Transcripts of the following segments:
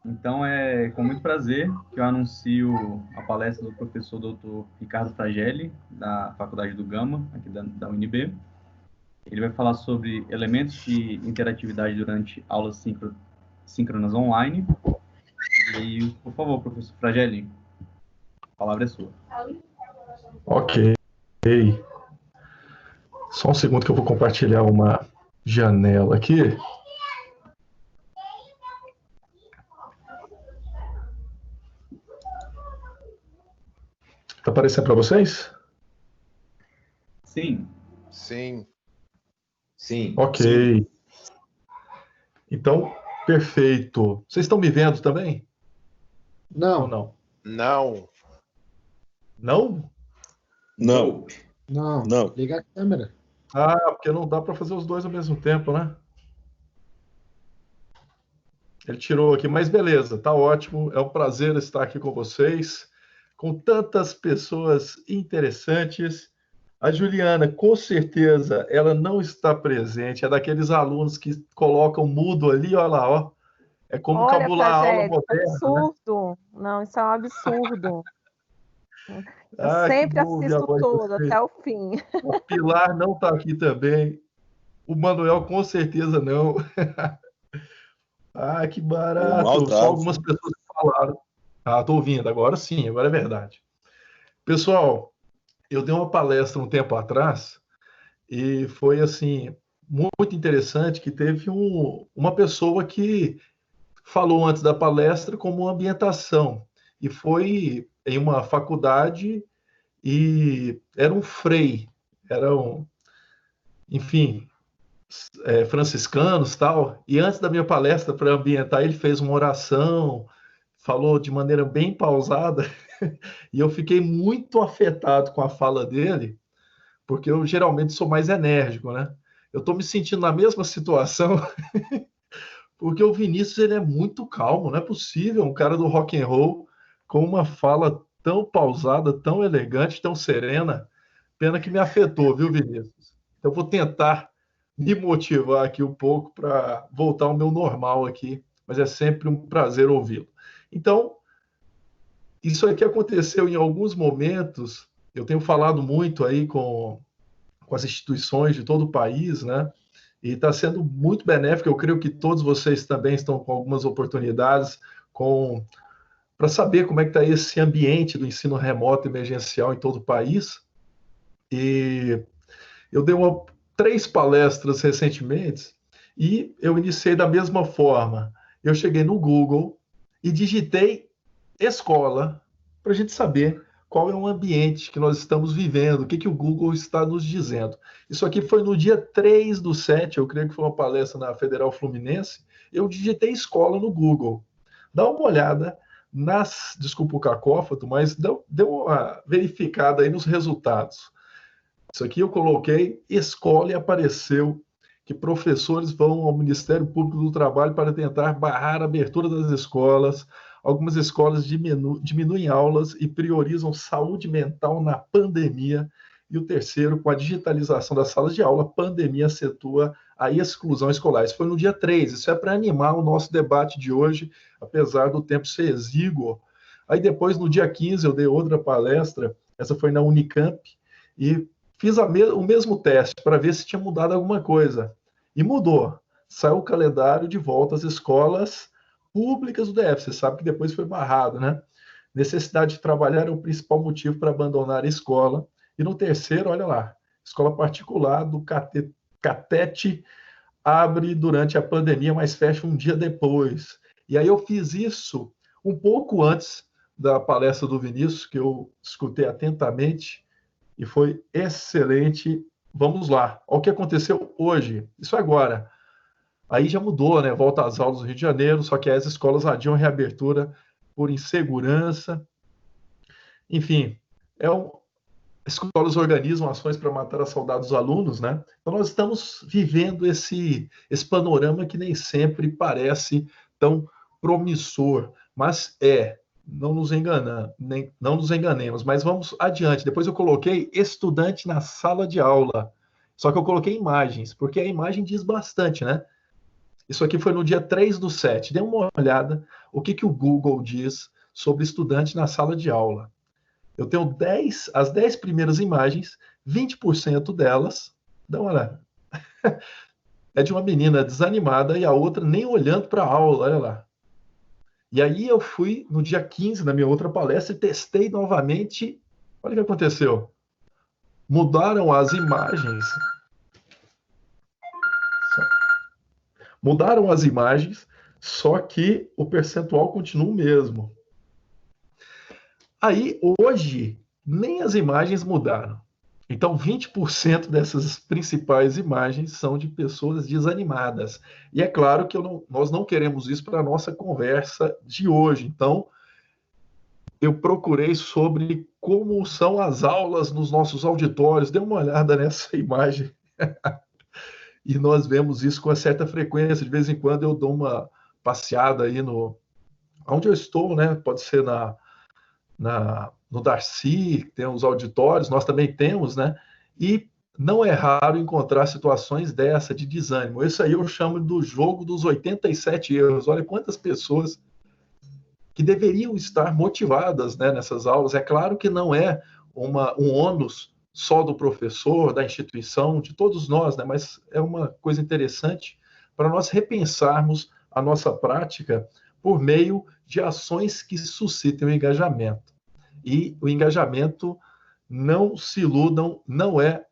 Então, é com muito prazer que eu anuncio a palestra do professor Dr. Ricardo Fragelli, da Faculdade do Gama, aqui da UNB. Ele vai falar sobre elementos de interatividade durante aulas síncronas online. E, por favor, professor Fragelli, a palavra é sua. Ok. Só um segundo que eu vou compartilhar uma janela aqui. Está aparecendo para vocês? Sim. Sim. Sim. Ok. Sim. Então, perfeito. Vocês estão me vendo também? Não. Ou não? Não. Não? Não. Não. Não. Liga a câmera. Ah, porque não dá para fazer os dois ao mesmo tempo, né? Ele tirou aqui, mas beleza, tá ótimo. É um prazer estar aqui com vocês, com tantas pessoas interessantes. A Juliana, com certeza, ela não está presente. É daqueles alunos que colocam mudo ali, olha lá, ó. É como Olha, cabular a aula Fragelli, moderna, né? absurdo. Não, isso é um absurdo. Eu Ah, que sempre bom ouvir a assisto voz de tudo, vocês. até o fim. A Pilar não está aqui também. O Manuel, com certeza, não. Ah, que barato. Só Maldade. algumas pessoas falaram. Ah, estou ouvindo, agora sim, agora é verdade. Pessoal, eu dei uma palestra um tempo atrás e foi assim muito interessante que teve uma pessoa que falou antes da palestra como ambientação e foi em uma faculdade e era um frei, enfim, franciscanos tal. E antes da minha palestra para ambientar, ele fez uma oração, falou de maneira bem pausada e eu fiquei muito afetado com a fala dele porque eu geralmente sou mais enérgico, né? Eu estou me sentindo na mesma situação, porque o Vinícius ele é muito calmo, não é possível um cara do rock and roll com uma fala tão pausada, tão elegante, tão serena. Pena que me afetou, viu, Vinícius? Então, eu vou tentar me motivar aqui um pouco para voltar ao meu normal aqui, mas é sempre um prazer ouvi-lo. Então, isso aqui aconteceu em alguns momentos. Eu tenho falado muito aí com as instituições de todo o país, né? E está sendo muito benéfico. Eu creio que todos vocês também estão com algumas oportunidades para saber como é que está esse ambiente do ensino remoto emergencial em todo o país. E eu dei 3 palestras recentemente e eu iniciei da mesma forma. Eu cheguei no Google e digitei escola para a gente saber qual é o ambiente que nós estamos vivendo, o que, que o Google está nos dizendo. Isso aqui foi no dia 3/7, eu creio que foi uma palestra na Federal Fluminense, eu digitei escola no Google. Dá uma olhada desculpa o cacófato, mas deu uma verificada aí nos resultados. Isso aqui eu coloquei escola e apareceu que professores vão ao Ministério Público do Trabalho para tentar barrar a abertura das escolas. Algumas escolas diminuem aulas e priorizam saúde mental na pandemia. E o terceiro, com a digitalização das salas de aula, a pandemia acentua a exclusão escolar. Isso foi no dia 3, isso é para animar o nosso debate de hoje, apesar do tempo ser exíguo. Aí depois, no dia 15, eu dei outra palestra, essa foi na Unicamp, e fiz o mesmo teste para ver se tinha mudado alguma coisa. E mudou. Saiu o calendário de volta às escolas públicas do DF. Você sabe que depois foi barrado, né? Necessidade de trabalhar é o principal motivo para abandonar a escola. E no terceiro, olha lá, escola particular do Catete abre durante a pandemia, mas fecha um dia depois. E aí eu fiz isso um pouco antes da palestra do Vinícius, que eu escutei atentamente, e foi excelente. Vamos lá. Olha o que aconteceu hoje. Isso agora. Aí já mudou, né? Volta às aulas no Rio de Janeiro, só que as escolas adiam a reabertura por insegurança. Enfim, escolas organizam ações para matar a saudade dos alunos, né? Então nós estamos vivendo esse panorama que nem sempre parece tão promissor, mas não nos não nos enganemos, mas vamos adiante. Depois eu coloquei estudante na sala de aula, só que eu coloquei imagens, porque a imagem diz bastante, né? Isso aqui foi no dia 3/7. Dê uma olhada o que o Google diz sobre estudante na sala de aula. Eu tenho as 10 primeiras imagens, 20% delas, dá uma olhada, é de uma menina desanimada e a outra nem olhando para a aula, olha lá. E aí eu fui no dia 15, na minha outra palestra, e testei novamente. Olha o que aconteceu. Mudaram as imagens. Mudaram as imagens, só que o percentual continua o mesmo. Aí, hoje, nem as imagens mudaram. Então, 20% dessas principais imagens são de pessoas desanimadas. E é claro que nós não queremos isso para a nossa conversa de hoje. Então, eu procurei sobre como são as aulas nos nossos auditórios. Dê uma olhada nessa imagem. E nós vemos isso com uma certa frequência. De vez em quando eu dou uma passeada aí onde eu estou, né? Pode ser no Darcy, tem os auditórios, nós também temos, né? E não é raro encontrar situações dessa de desânimo. Isso aí eu chamo do jogo dos 87 erros. Olha quantas pessoas que deveriam estar motivadas, né, nessas aulas. É claro que não é um ônus só do professor, da instituição, de todos nós, né? Mas é uma coisa interessante para nós repensarmos a nossa prática por meio de ações que suscitem o engajamento. E o engajamento, não se iludam, não é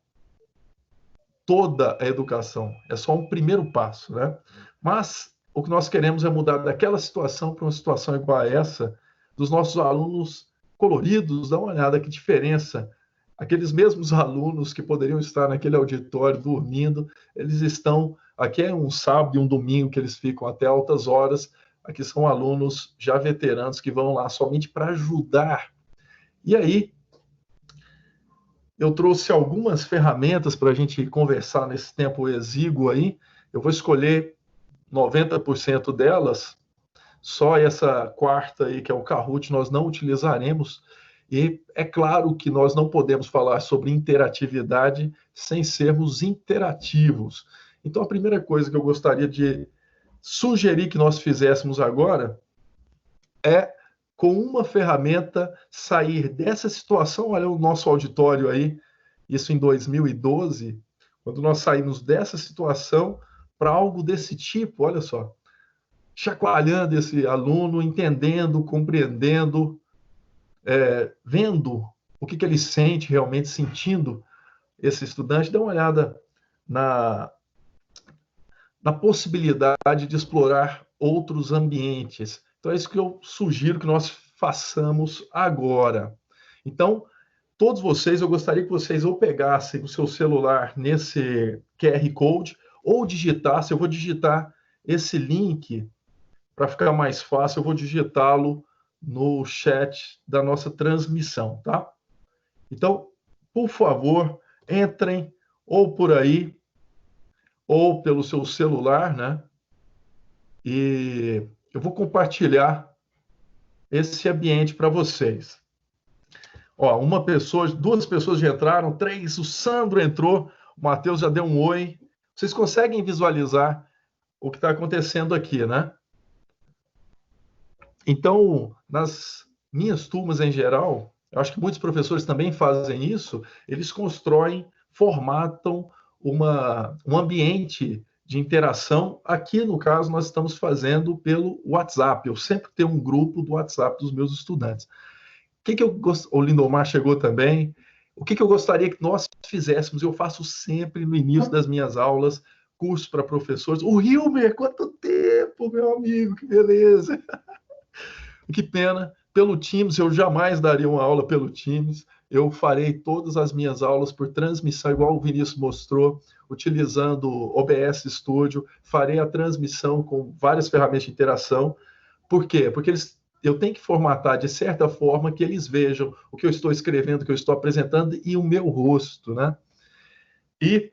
toda a educação, é só um primeiro passo, né? Mas o que nós queremos é mudar daquela situação para uma situação igual a essa, dos nossos alunos coloridos. Dá uma olhada que diferença. Aqueles mesmos alunos que poderiam estar naquele auditório dormindo, eles estão, aqui é um sábado e um domingo que eles ficam até altas horas, aqui são alunos já veteranos que vão lá somente para ajudar. E aí, eu trouxe algumas ferramentas para a gente conversar nesse tempo exíguo aí. Eu vou escolher 90% delas, só essa quarta aí, que é o Kahoot, nós não utilizaremos. E é claro que nós não podemos falar sobre interatividade sem sermos interativos. Então, a primeira coisa que eu gostaria de sugerir que nós fizéssemos agora é, com uma ferramenta, sair dessa situação. Olha o nosso auditório aí, isso em 2012, quando nós saímos dessa situação para algo desse tipo, olha só, chacoalhando esse aluno, entendendo, compreendendo, vendo o que ele sente, realmente sentindo esse estudante. Dá uma olhada na possibilidade de explorar outros ambientes. Então, é isso que eu sugiro que nós façamos agora. Então, todos vocês, eu gostaria que vocês ou pegassem o seu celular nesse QR Code, ou digitassem. Eu vou digitar esse link para ficar mais fácil, eu vou digitá-lo no chat da nossa transmissão, tá? Então, por favor, entrem ou por aí, ou pelo seu celular, né? E eu vou compartilhar esse ambiente para vocês. Ó, duas pessoas já entraram, 3, o Sandro entrou, o Matheus já deu um oi. Vocês conseguem visualizar o que está acontecendo aqui, né? Então, nas minhas turmas em geral, eu acho que muitos professores também fazem isso, eles constroem, formatam um ambiente de interação. Aqui, no caso, nós estamos fazendo pelo WhatsApp. Eu sempre tenho um grupo do WhatsApp dos meus estudantes. O Lindomar chegou também. O que eu gostaria que nós fizéssemos? Eu faço sempre no início das minhas aulas, curso para professores. O Hilmer, quanto tempo, meu amigo, que beleza! Que pena. Pelo Teams, eu jamais daria uma aula pelo Teams. Eu farei todas as minhas aulas por transmissão, igual o Vinícius mostrou, utilizando o OBS Studio. Farei a transmissão com várias ferramentas de interação. Por quê? Porque eu tenho que formatar de certa forma que eles vejam o que eu estou escrevendo, o que eu estou apresentando e o meu rosto, né? E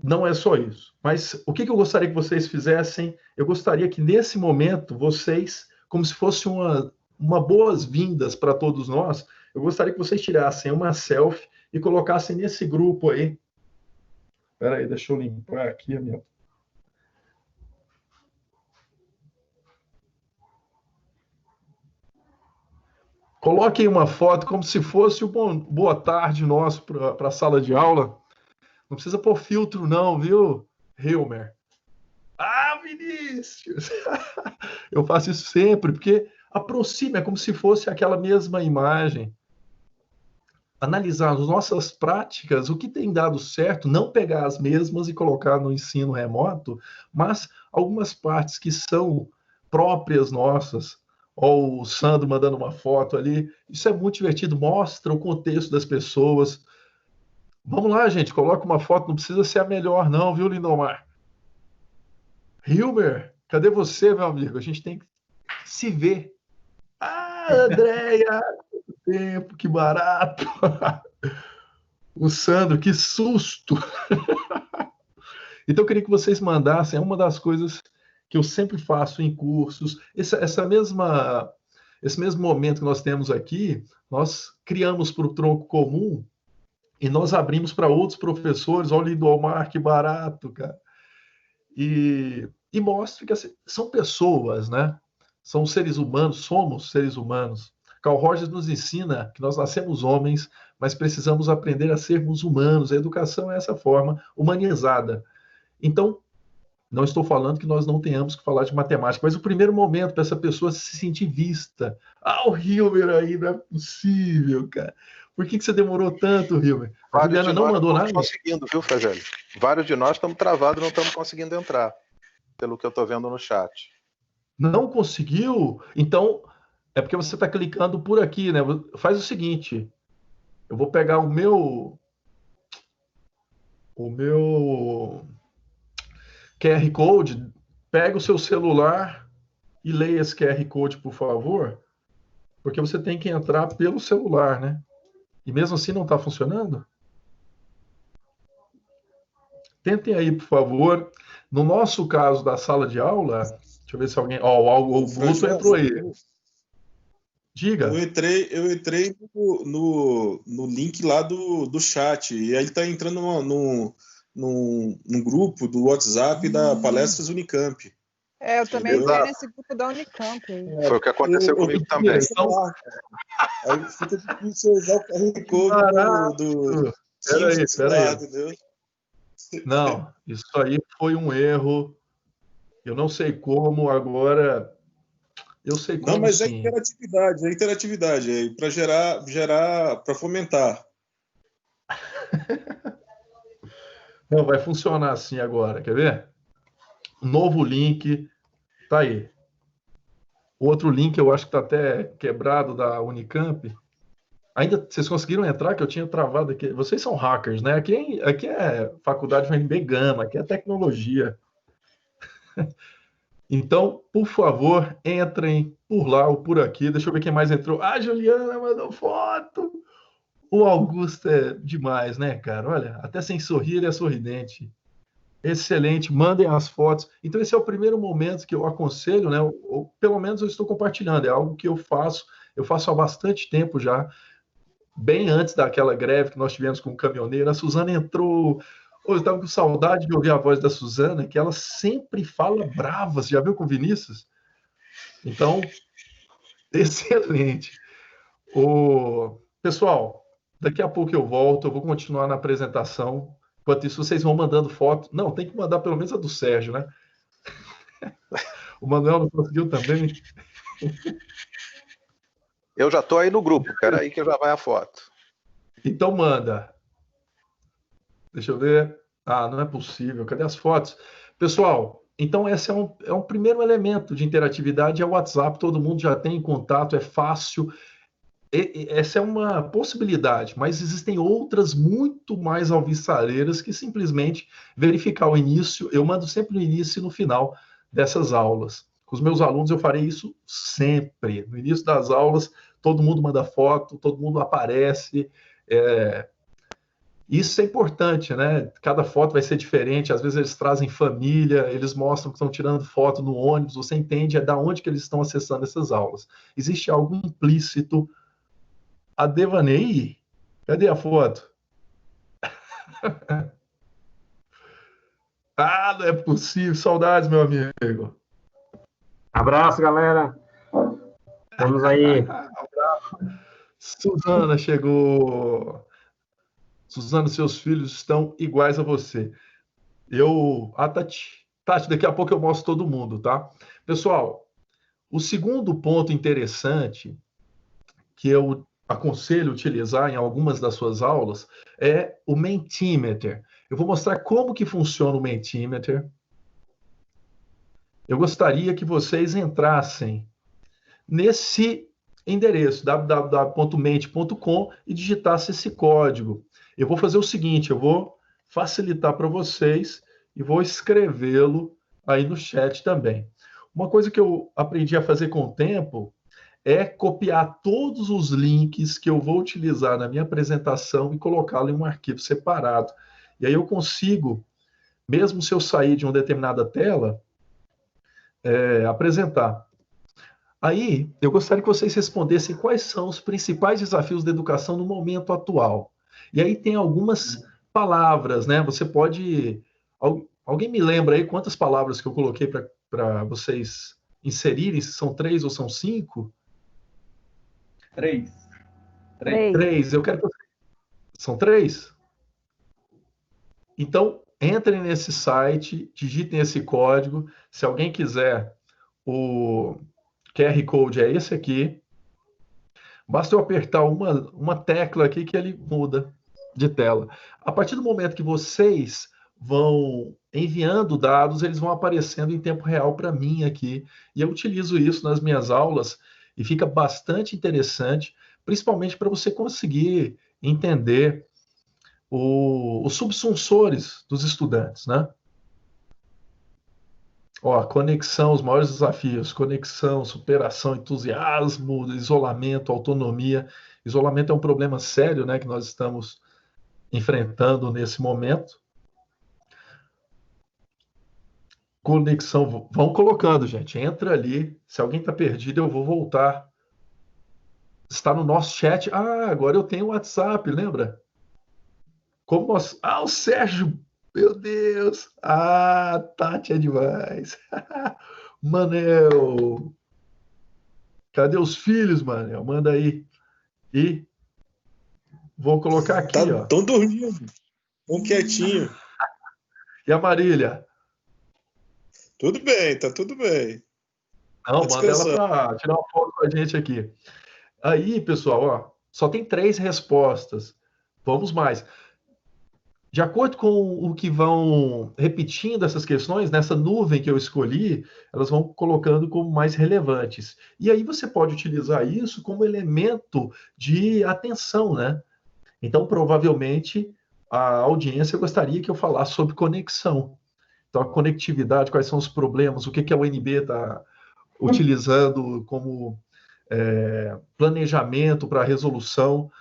não é só isso. Mas o que eu gostaria que vocês fizessem? Eu gostaria que, nesse momento, vocês, como se fosse uma boas-vindas para todos nós, eu gostaria que vocês tirassem uma selfie e colocassem nesse grupo aí. Espera aí, deixa eu limpar aqui a minha... Coloquem uma foto como se fosse o boa tarde nosso para a sala de aula. Não precisa pôr filtro, não, viu, Hilmer? Ah, Vinícius! Eu faço isso sempre, porque aproxima, é como se fosse aquela mesma imagem. Analisar as nossas práticas, o que tem dado certo, não pegar as mesmas e colocar no ensino remoto, mas algumas partes que são próprias nossas, ou o Sandro mandando uma foto ali, isso é muito divertido, mostra o contexto das pessoas. Vamos lá, gente, coloca uma foto, não precisa ser a melhor não, viu, Lindomar? Hilmer, cadê você, meu amigo? A gente tem que se ver. Ah, Andréia, tempo, que barato. O Sandro, que susto. Então, eu queria que vocês mandassem, é uma das coisas que eu sempre faço em cursos, esse mesmo momento que nós temos aqui, nós criamos para o tronco comum e nós abrimos para outros professores, olha o Lindomar, que barato, cara. E mostre que assim, são pessoas, né? São seres humanos, somos seres humanos. Carl Rogers nos ensina que nós nascemos homens, mas precisamos aprender a sermos humanos. A educação é essa forma humanizada. Então, não estou falando que nós não tenhamos que falar de matemática, mas o primeiro momento para essa pessoa se sentir vista. Ah, o Hilmer aí, não é possível, cara. Por que você demorou tanto, Hilmer? A Juliana não mandou nada? Não estamos conseguindo, viu, Fragelli? Vários de nós estamos travados, não estamos conseguindo entrar, pelo que eu estou vendo no chat. Não conseguiu? Então, é porque você está clicando por aqui, né? Faz o seguinte, eu vou pegar o meu QR Code, pega o seu celular e leia esse QR Code, por favor, porque você tem que entrar pelo celular, né? E mesmo assim não está funcionando? Tentem aí, por favor. No nosso caso da sala de aula, deixa eu ver se alguém... o Bruto entrou aí. Diga. Eu entrei no link lá do chat, e aí ele está entrando num grupo do WhatsApp da Palestras Unicamp. Eu também entrei nesse grupo da Unicamp. Foi o que aconteceu comigo também. Então... Aí fica difícil usar o QR Code do Peraí. entendeu? Não, isso aí foi um erro. Eu não sei como, agora eu sei como. Não, mas sim. É interatividade, para gerar, para fomentar. Não, vai funcionar assim agora, quer ver? Novo link, tá aí. Outro link eu acho que tá até quebrado da Unicamp. Ainda vocês conseguiram entrar, que eu tinha travado aqui. Vocês são hackers, né? Aqui é faculdade UNB Gama, aqui é tecnologia. Então, por favor, entrem por lá ou por aqui. Deixa eu ver quem mais entrou. Ah, Juliana mandou foto. O Augusto é demais, né, cara? Olha, até sem sorrir ele é sorridente. Excelente, mandem as fotos. Então, esse é o primeiro momento que eu aconselho, né? Ou pelo menos eu estou compartilhando. É algo que eu faço há bastante tempo já. Bem antes daquela greve que nós tivemos com o caminhoneiro, a Suzana entrou. Eu estava com saudade de ouvir a voz da Suzana, que ela sempre fala brava. Você já viu com o Vinícius? Então, excelente. Pessoal, daqui a pouco eu volto, eu vou continuar na apresentação. Enquanto isso, vocês vão mandando foto. Não, tem que mandar pelo menos a do Sérgio, né? O Manuel não conseguiu também. Eu já estou aí no grupo, espera aí que já vai a foto. Então manda. Deixa eu ver. Ah, não é possível. Cadê as fotos? Pessoal, então esse é um primeiro elemento de interatividade, é o WhatsApp. Todo mundo já tem contato, é fácil. Essa é uma possibilidade, mas existem outras muito mais alvissareiras que simplesmente verificar o início. Eu mando sempre no início e no final dessas aulas. Com os meus alunos eu farei isso sempre. No início das aulas, todo mundo manda foto, todo mundo aparece. Isso é importante, né? Cada foto vai ser diferente. Às vezes eles trazem família, eles mostram que estão tirando foto no ônibus. Você entende da onde que eles estão acessando essas aulas. Existe algo implícito. A Devanei? Cadê a foto? Ah, não é possível. Saudades, meu amigo. Abraço, galera. Estamos aí. Suzana chegou. Suzana, seus filhos estão iguais a você. Tati, daqui a pouco eu mostro todo mundo, tá? Pessoal, o segundo ponto interessante que eu aconselho utilizar em algumas das suas aulas é o Mentimeter. Eu vou mostrar como que funciona o Mentimeter. Eu gostaria que vocês entrassem nesse endereço, www.mente.com, e digitassem esse código. Eu vou fazer o seguinte, eu vou facilitar para vocês e vou escrevê-lo aí no chat também. Uma coisa que eu aprendi a fazer com o tempo é copiar todos os links que eu vou utilizar na minha apresentação e colocá-lo em um arquivo separado. E aí eu consigo, mesmo se eu sair de uma determinada tela, apresentar. Aí, eu gostaria que vocês respondessem quais são os principais desafios da educação no momento atual. E aí tem algumas palavras, né? Você pode... Alguém me lembra aí quantas palavras que eu coloquei para vocês inserirem? Se são 3 ou são 5? 3. 3. Eu quero que vocês... São 3? Então, entrem nesse site, digitem esse código. Se alguém quiser, o QR Code é esse aqui. Basta eu apertar uma tecla aqui que ele muda de tela. A partir do momento que vocês vão enviando dados, eles vão aparecendo em tempo real para mim aqui. E eu utilizo isso nas minhas aulas e fica bastante interessante, principalmente para você conseguir entender os subsunsores dos estudantes, né? Ó, conexão, os maiores desafios: conexão, superação, entusiasmo, isolamento, autonomia. Isolamento é um problema sério, né, que nós estamos enfrentando nesse momento. Conexão, vão colocando, gente. Entra ali. Se alguém está perdido, eu vou voltar. Está no nosso chat. Ah, agora eu tenho o WhatsApp, lembra? Como nós... Ah, o Sérgio! Meu Deus! Ah, Tati é demais! Manel! Cadê os filhos, Manel? Manda aí. E vou colocar aqui, ó. Estão dormindo. Estão quietinho. E a Marília? Tudo bem, tá tudo bem. Não, manda ela para tirar uma foto com a gente aqui. Aí, pessoal, ó, só tem 3 respostas. Vamos mais. De acordo com o que vão repetindo essas questões, nessa nuvem que eu escolhi, elas vão colocando como mais relevantes. E aí você pode utilizar isso como elemento de atenção, né? Então, provavelmente, a audiência gostaria que eu falasse sobre conexão. Então, a conectividade, quais são os problemas, o que a UNB está utilizando como planejamento para a resolução.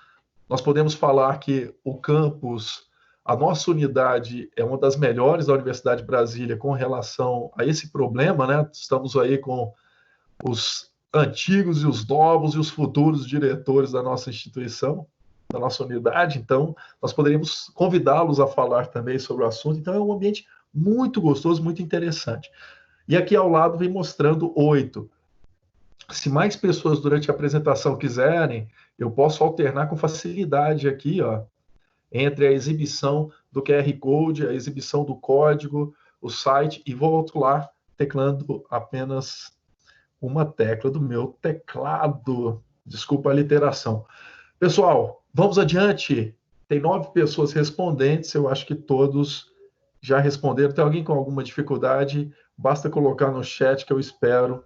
Nós podemos falar que o campus... A nossa unidade é uma das melhores da Universidade de Brasília com relação a esse problema, né? Estamos aí com os antigos e os novos e os futuros diretores da nossa instituição, da nossa unidade. Então, nós poderíamos convidá-los a falar também sobre o assunto. Então, é um ambiente muito gostoso, muito interessante. E aqui ao lado vem mostrando 8. Se mais pessoas durante a apresentação quiserem, eu posso alternar com facilidade aqui, ó, entre a exibição do QR Code, a exibição do código, o site, e volto lá teclando apenas uma tecla do meu teclado. Desculpa a literação. Pessoal, vamos adiante. Tem 9 pessoas respondentes, eu acho que todos já responderam. Tem alguém com alguma dificuldade? Basta colocar no chat que eu espero.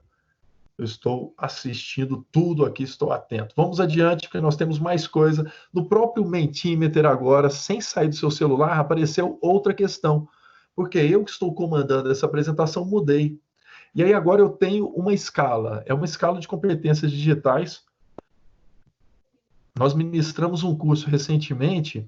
Eu estou assistindo tudo aqui, estou atento. Vamos adiante, porque nós temos mais coisa. No próprio Mentimeter agora, sem sair do seu celular, apareceu outra questão. Porque eu que estou comandando essa apresentação, mudei. E aí agora eu tenho uma escala. É uma escala de competências digitais. Nós ministramos um curso recentemente.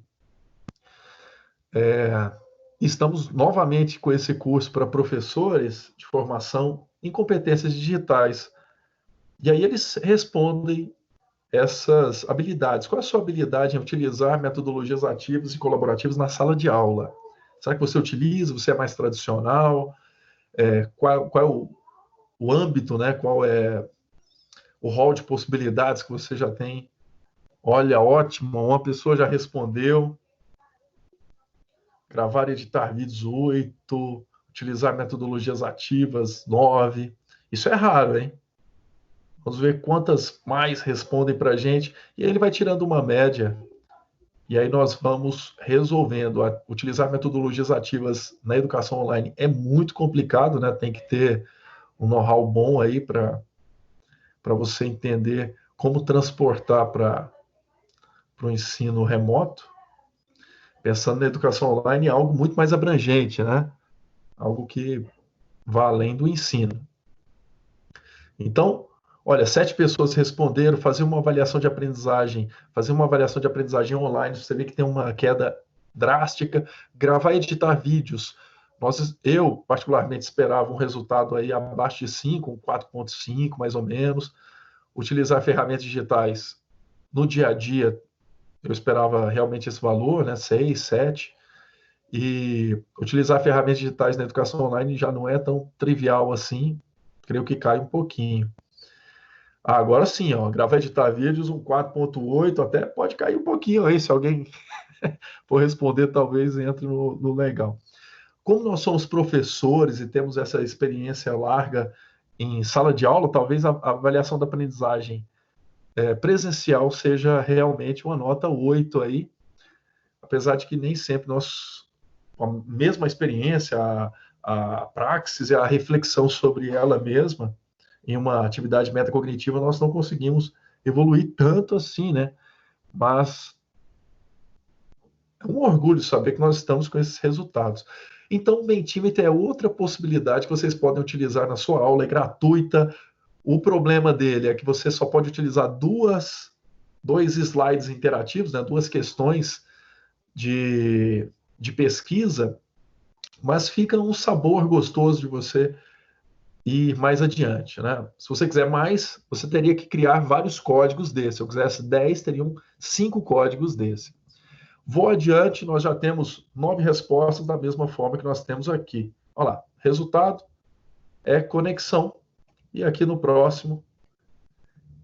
Estamos novamente com esse curso para professores de formação em competências digitais. E aí eles respondem essas habilidades. Qual é a sua habilidade em utilizar metodologias ativas e colaborativas na sala de aula? Será que você utiliza? Você é mais tradicional? Qual é o âmbito, né? Qual é o hall de possibilidades que você já tem. Olha, ótimo, uma pessoa já respondeu. Gravar e editar vídeos 8, utilizar metodologias ativas 9. Isso é raro, hein? Vamos ver quantas mais respondem para a gente. E aí ele vai tirando uma média. E aí nós vamos resolvendo. Utilizar metodologias ativas na educação online é muito complicado, né? Tem que ter um know-how bom aí para você entender como transportar para o ensino remoto. Pensando na educação online, é algo muito mais abrangente, né? Algo que vai além do ensino. Então, olha, 7 pessoas responderam, fazer uma avaliação de aprendizagem online, você vê que tem uma queda drástica. Gravar e editar vídeos. Eu, particularmente, esperava um resultado aí abaixo de 5, 4,5, mais ou menos. Utilizar ferramentas digitais no dia a dia, eu esperava realmente esse valor, né? 6, 7. E utilizar ferramentas digitais na educação online já não é tão trivial assim. Creio que cai um pouquinho. Agora sim, ó, gravar e editar vídeos, um 4,8, até pode cair um pouquinho aí, se alguém for responder, talvez entre no legal. Como nós somos professores e temos essa experiência larga em sala de aula, talvez a avaliação da aprendizagem presencial seja realmente uma nota 8 aí, apesar de que nem sempre nós, com a mesma experiência, a praxis e a reflexão sobre ela mesma, em uma atividade metacognitiva, nós não conseguimos evoluir tanto assim, né? Mas é um orgulho saber que nós estamos com esses resultados. Então, o Mentimeter é outra possibilidade que vocês podem utilizar na sua aula, é gratuita. O problema dele é que você só pode utilizar dois slides interativos, né? 2 questões de pesquisa, mas fica um sabor gostoso de você ir mais adiante, né? Se você quiser mais, você teria que criar vários códigos desse. Se eu quisesse 10, teriam 5 códigos desse. Vou adiante, nós já temos 9 respostas da mesma forma que nós temos aqui. Olha lá, resultado é conexão. E aqui no próximo,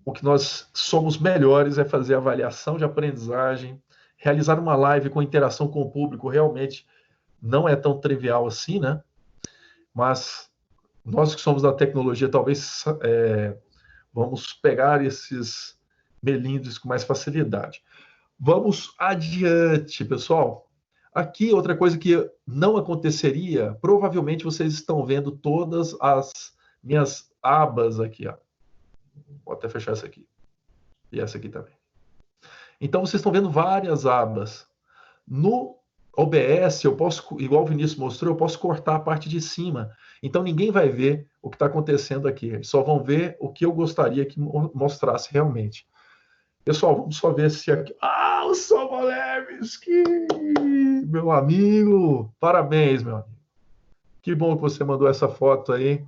o que nós somos melhores é fazer avaliação de aprendizagem, realizar uma live com interação com o público, realmente não é tão trivial assim, né? Mas nós que somos da tecnologia, talvez vamos pegar esses melindres com mais facilidade. Vamos adiante, pessoal. Aqui, outra coisa que não aconteceria, provavelmente vocês estão vendo todas as minhas abas aqui, ó. Vou até fechar essa aqui. E essa aqui também. Então, vocês estão vendo várias abas. No OBS, eu posso, igual o Vinícius mostrou, eu posso cortar a parte de cima. Então, ninguém vai ver o que está acontecendo aqui. Eles só vão ver o que eu gostaria que mostrasse realmente. Pessoal, vamos só ver se aqui... Ah, o Sobolevski! Meu amigo! Parabéns, meu amigo. Que bom que você mandou essa foto aí.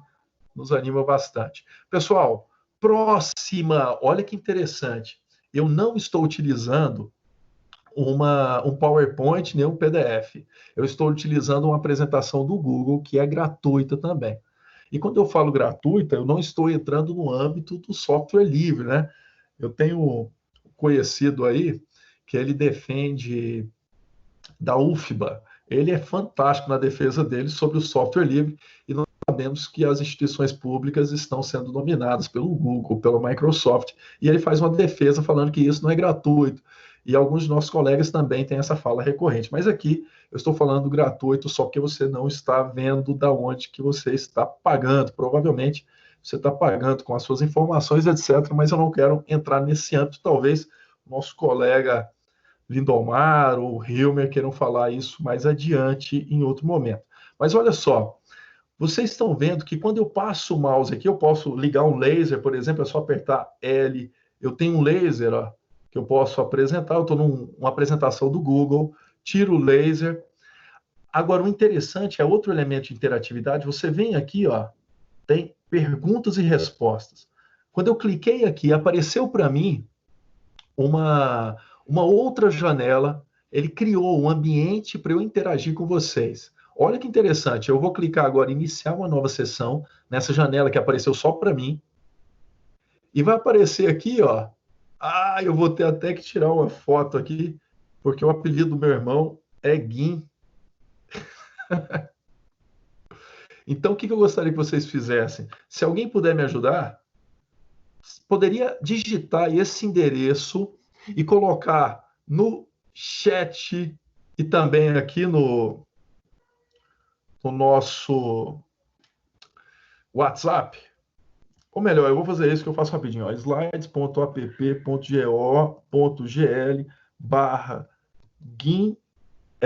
Nos anima bastante. Pessoal, próxima. Olha que interessante. Eu não estou utilizando um PowerPoint nem um PDF. Eu estou utilizando uma apresentação do Google, que é gratuita também. E quando eu falo gratuita, eu não estou entrando no âmbito do software livre, né? Eu tenho conhecido aí que ele defende da UFBA. Ele é fantástico na defesa dele sobre o software livre e nós sabemos que as instituições públicas estão sendo dominadas pelo Google, pela Microsoft, e ele faz uma defesa falando que isso não é gratuito. E alguns de nossos colegas também têm essa fala recorrente. Mas aqui eu estou falando gratuito só porque você não está vendo da onde que você está pagando. Provavelmente você está pagando com as suas informações, etc. Mas eu não quero entrar nesse âmbito. Talvez o nosso colega Lindomar ou Hilmer queiram falar isso mais adiante em outro momento. Mas olha só, vocês estão vendo que quando eu passo o mouse aqui, eu posso ligar um laser, por exemplo, é só apertar L. Eu tenho um laser, ó, que eu posso apresentar. Eu estou numa apresentação do Google, tiro o laser. Agora, o interessante é outro elemento de interatividade. Você vem aqui, ó, tem perguntas e respostas. Quando eu cliquei aqui, apareceu para mim uma outra janela. Ele criou um ambiente para eu interagir com vocês. Olha que interessante. Eu vou clicar agora em iniciar uma nova sessão, nessa janela que apareceu só para mim. E vai aparecer aqui, ó. Ah, eu vou ter até que tirar uma foto aqui, porque o apelido do meu irmão é Guim. Então, o que eu gostaria que vocês fizessem? Se alguém puder me ajudar, poderia digitar esse endereço e colocar no chat e também aqui no nosso WhatsApp. Ou melhor, eu vou fazer isso que eu faço rapidinho. slides.app.go.gl/guin,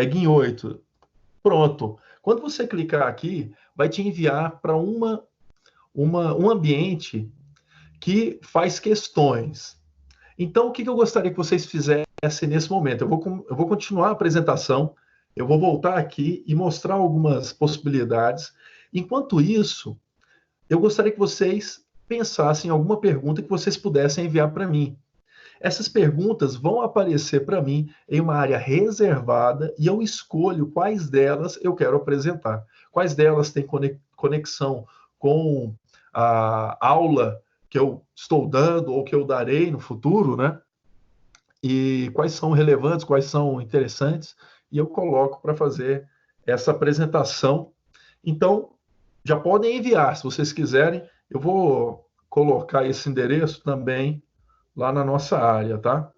guin 8. Pronto. Quando você clicar aqui, vai te enviar para um ambiente que faz questões. Então, o que eu gostaria que vocês fizessem nesse momento? Eu vou continuar a apresentação, eu vou voltar aqui e mostrar algumas possibilidades. Enquanto isso, eu gostaria que vocês pensassem em alguma pergunta que vocês pudessem enviar para mim. Essas perguntas vão aparecer para mim em uma área reservada e eu escolho quais delas eu quero apresentar. Quais delas têm conexão com a aula que eu estou dando ou que eu darei no futuro, né? E quais são relevantes, quais são interessantes, e eu coloco para fazer essa apresentação. Então, já podem enviar, se vocês quiserem. Eu vou colocar esse endereço também lá na nossa área, tá?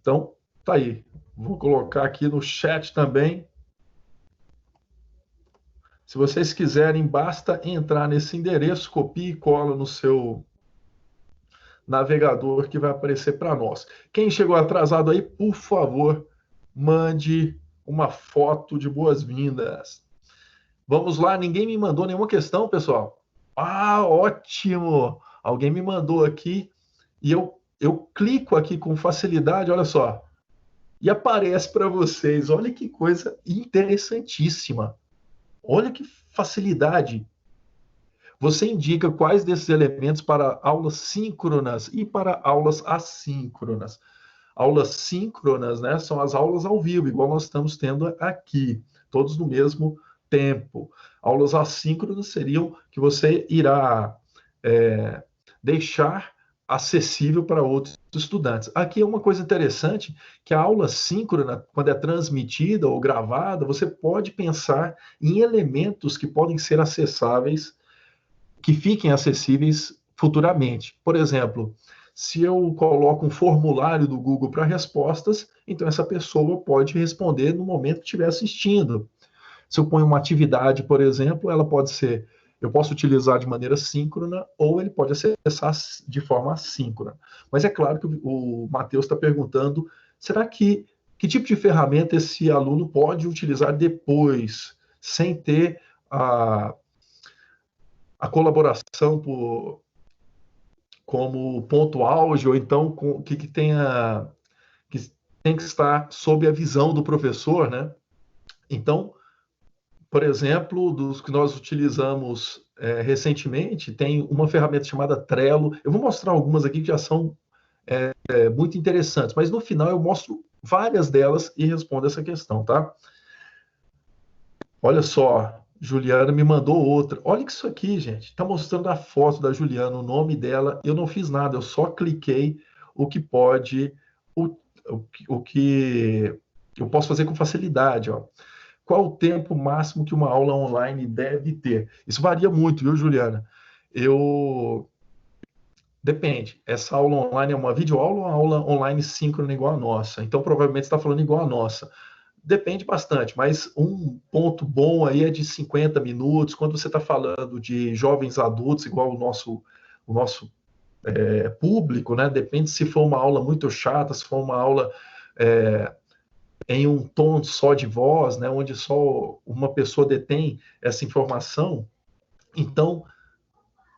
Então, tá aí. Vou colocar aqui no chat também. Se vocês quiserem, basta entrar nesse endereço, copia e cola no seu navegador que vai aparecer para nós. Quem chegou atrasado aí, por favor, mande uma foto de boas-vindas. Vamos lá, ninguém me mandou nenhuma questão, pessoal. Ah, ótimo! Alguém me mandou aqui e eu clico aqui com facilidade, olha só, e aparece para vocês. Olha que coisa interessantíssima. Olha que facilidade. Você indica quais desses elementos para aulas síncronas e para aulas assíncronas. Aulas síncronas, né, são as aulas ao vivo, igual nós estamos tendo aqui, todos no mesmo tempo. Aulas assíncronas seriam que você irá deixar acessível para outros estudantes. Aqui é uma coisa interessante, que a aula síncrona, quando é transmitida ou gravada, você pode pensar em elementos que podem ser acessáveis, que fiquem acessíveis futuramente. Por exemplo, se eu coloco um formulário do Google para respostas, então essa pessoa pode responder no momento que estiver assistindo. Se eu ponho uma atividade, por exemplo, ela pode ser, eu posso utilizar de maneira síncrona ou ele pode acessar de forma assíncrona. Mas é claro que o Matheus está perguntando, será que tipo de ferramenta esse aluno pode utilizar depois, sem ter a colaboração como ponto auge, ou então que tem que estar sob a visão do professor, né? Então, por exemplo, dos que nós utilizamos recentemente, tem uma ferramenta chamada Trello. Eu vou mostrar algumas aqui que já são muito interessantes, mas no final eu mostro várias delas e respondo essa questão, tá? Olha só, Juliana me mandou outra. Olha isso aqui, gente. Está mostrando a foto da Juliana, o nome dela. Eu não fiz nada, eu só cliquei o que pode, o que eu posso fazer com facilidade, ó. Qual o tempo máximo que uma aula online deve ter? Isso varia muito, viu, Juliana? Depende. Essa aula online é uma videoaula ou uma aula online síncrona igual a nossa? Então, provavelmente você está falando igual a nossa. Depende bastante, mas um ponto bom aí é de 50 minutos. Quando você está falando de jovens adultos, igual o nosso público, né? Depende se for uma aula muito chata, se for uma aula em um tom só de voz, né? Onde só uma pessoa detém essa informação, então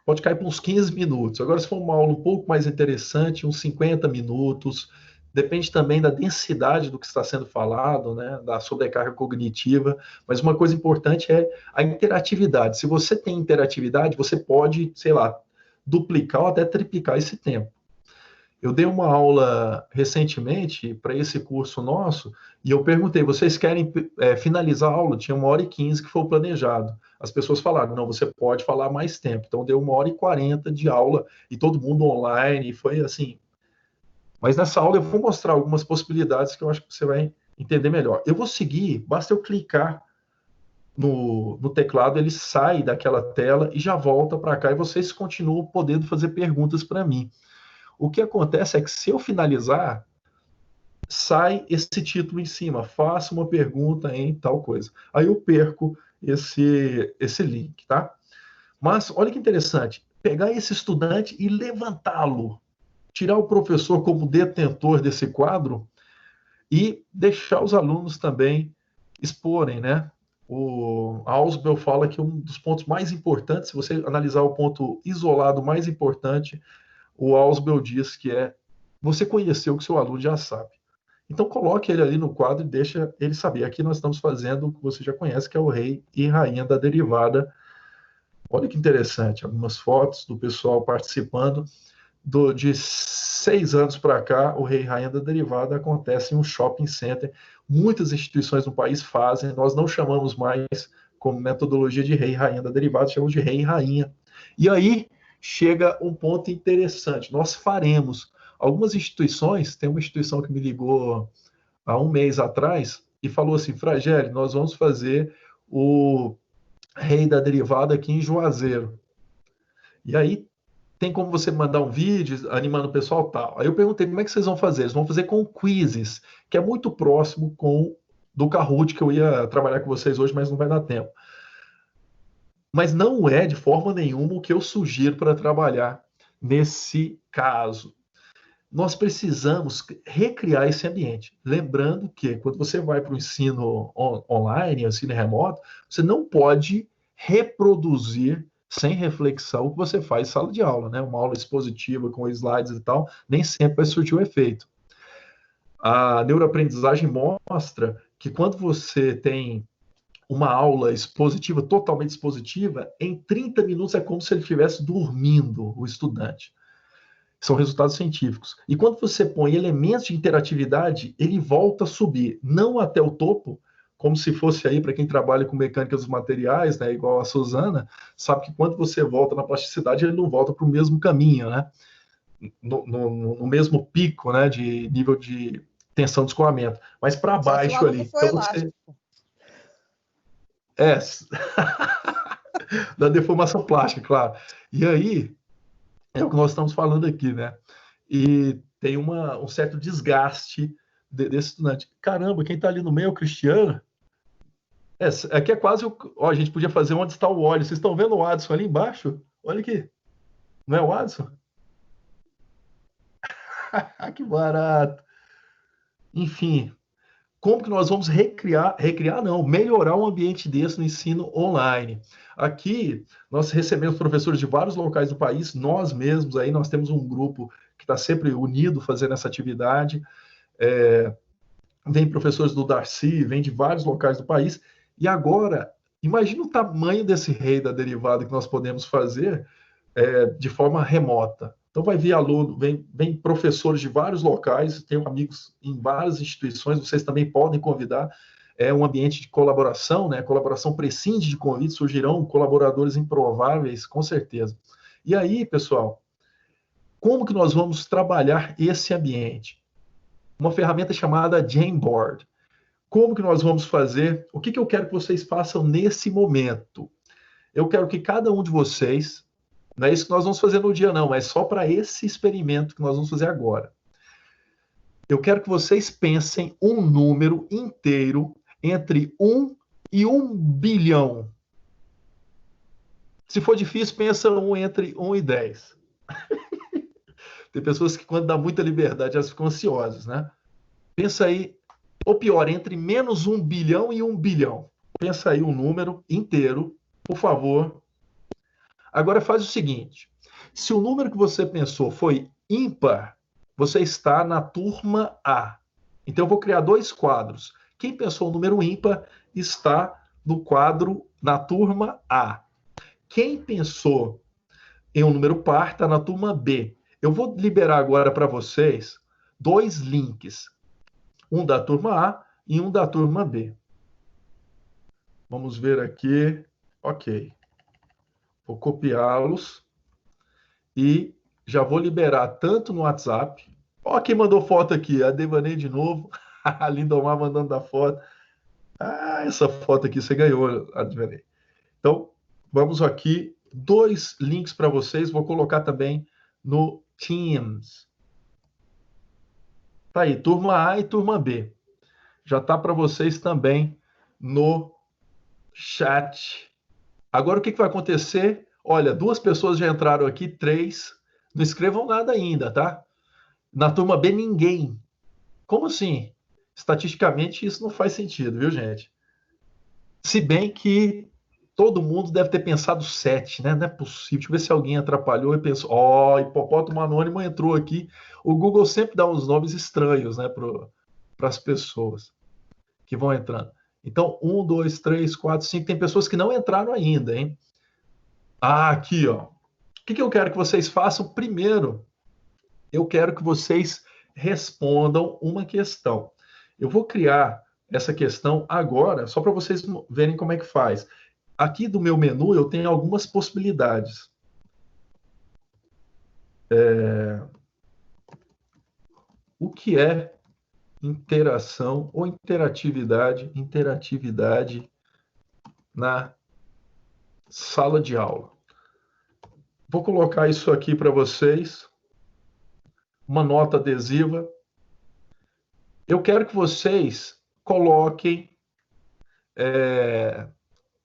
pode cair para uns 15 minutos. Agora, se for uma aula um pouco mais interessante, uns 50 minutos. Depende também da densidade do que está sendo falado, né, da sobrecarga cognitiva, mas uma coisa importante é a interatividade. Se você tem interatividade, você pode, sei lá, duplicar ou até triplicar esse tempo. Eu dei uma aula recentemente para esse curso nosso e eu perguntei, vocês querem finalizar a aula? Tinha 1h15 que foi o planejado. As pessoas falaram, não, você pode falar mais tempo. Então deu 1h40 de aula e todo mundo online, e foi assim. Mas nessa aula eu vou mostrar algumas possibilidades que eu acho que você vai entender melhor. Eu vou seguir, basta eu clicar no teclado, ele sai daquela tela e já volta para cá e vocês continuam podendo fazer perguntas para mim. O que acontece é que se eu finalizar, sai esse título em cima, faça uma pergunta em tal coisa. Aí eu perco esse link, tá? Mas olha que interessante, pegar esse estudante e levantá-lo, tirar o professor como detentor desse quadro e deixar os alunos também exporem, né? O Ausubel fala que um dos pontos mais importantes, se você analisar o ponto isolado mais importante, o Ausubel diz que é você conhecer o que seu aluno já sabe. Então coloque ele ali no quadro e deixa ele saber. Aqui nós estamos fazendo o que você já conhece, que é o rei e rainha da derivada. Olha que interessante, algumas fotos do pessoal participando. De 6 anos para cá, o rei e rainha da derivada acontece em um shopping center. Muitas instituições no país fazem, nós não chamamos mais como metodologia de rei e rainha da derivada, chamamos de rei e rainha. E aí chega um ponto interessante, nós faremos. Algumas instituições, tem uma instituição que me ligou há um mês atrás e falou assim, Fragelli, nós vamos fazer o rei da derivada aqui em Juazeiro. E aí tem como você mandar um vídeo animando o pessoal tal. Aí eu perguntei, como é que vocês vão fazer? Eles vão fazer com o Quizzes, que é muito próximo com do Kahoot, que eu ia trabalhar com vocês hoje, mas não vai dar tempo. Mas não é de forma nenhuma o que eu sugiro para trabalhar nesse caso. Nós precisamos recriar esse ambiente. Lembrando que quando você vai para o ensino online, ensino remoto, você não pode reproduzir sem reflexão o que você faz em sala de aula, né? Uma aula expositiva com slides e tal, nem sempre vai surtir o efeito. A neuroaprendizagem mostra que quando você tem uma aula expositiva, totalmente expositiva, em 30 minutos é como se ele estivesse dormindo, o estudante. São resultados científicos. E quando você põe elementos de interatividade, ele volta a subir, não até o topo, como se fosse aí, para quem trabalha com mecânica dos materiais, né, igual a Suzana, sabe que quando você volta na plasticidade, ele não volta para o mesmo caminho, né? No mesmo pico, né, de nível de tensão de escoamento, mas para baixo ali. Então você... da deformação plástica, claro. E aí, é o que nós estamos falando aqui, né? E tem um certo desgaste desse estudante. Caramba, quem está ali no meio é o Cristiano? Aqui é quase o... Ó, a gente podia fazer onde está o óleo. Vocês estão vendo o Adson ali embaixo? Olha aqui. Não é o Adson? Que barato. Enfim, como que nós vamos melhorar um ambiente desse no ensino online? Aqui, nós recebemos professores de vários locais do país, nós mesmos aí, nós temos um grupo que está sempre unido fazendo essa atividade. Vem professores do Darcy, vem de vários locais do país. E agora, imagina o tamanho desse rei da derivada que nós podemos fazer de forma remota. Então vai vir aluno, vem professores de vários locais, tenho amigos em várias instituições, vocês também podem convidar, é um ambiente de colaboração, né? Colaboração prescinde de convite, surgirão colaboradores improváveis, com certeza. E aí, pessoal, como que nós vamos trabalhar esse ambiente? Uma ferramenta chamada Jamboard. Como que nós vamos fazer? O que eu quero que vocês façam nesse momento? Eu quero que cada um de vocês, não é isso que nós vamos fazer no dia não, mas só para esse experimento que nós vamos fazer agora. Eu quero que vocês pensem um número inteiro entre 1 e 1 bilhão. Se for difícil, pensa entre 1 e 10. Tem pessoas que quando dá muita liberdade, elas ficam ansiosas, né? Pensa aí, ou pior, entre menos 1 bilhão e 1 bilhão. Pensa aí um número inteiro, por favor. Agora faz o seguinte, se o número que você pensou foi ímpar, você está na turma A. Então eu vou criar 2 quadros. Quem pensou o número ímpar está no quadro na turma A. Quem pensou em um número par está na turma B. Eu vou liberar agora para vocês 2 links, um da turma A e um da turma B. Vamos ver aqui. Ok. Vou copiá-los e já vou liberar tanto no WhatsApp. Ó, quem mandou foto aqui, a Devaney de novo. A Lindomar mandando da foto. Ah, essa foto aqui você ganhou, a Devaney. Então, vamos aqui, 2 links para vocês. Vou colocar também no Teams. Tá aí, turma A e turma B. Já tá para vocês também no chat. Agora, o que vai acontecer? Olha, 2 pessoas já entraram aqui, 3. Não escrevam nada ainda, tá? Na turma B, ninguém. Como assim? Estatisticamente, isso não faz sentido, viu, gente? Se bem que todo mundo deve ter pensado 7, né? Não é possível. Deixa eu ver se alguém atrapalhou e pensou, ó, hipopótamo anônimo entrou aqui. O Google sempre dá uns nomes estranhos, né, para as pessoas que vão entrando. Então, 1, 2, 3, 4, 5. Tem pessoas que não entraram ainda, hein? Ah, aqui, ó. O que eu quero que vocês façam? Primeiro, eu quero que vocês respondam uma questão. Eu vou criar essa questão agora, só para vocês verem como é que faz. Aqui do meu menu eu tenho algumas possibilidades. O que é interação ou interatividade na sala de aula? Vou colocar isso aqui para vocês, uma nota adesiva. Eu quero que vocês coloquem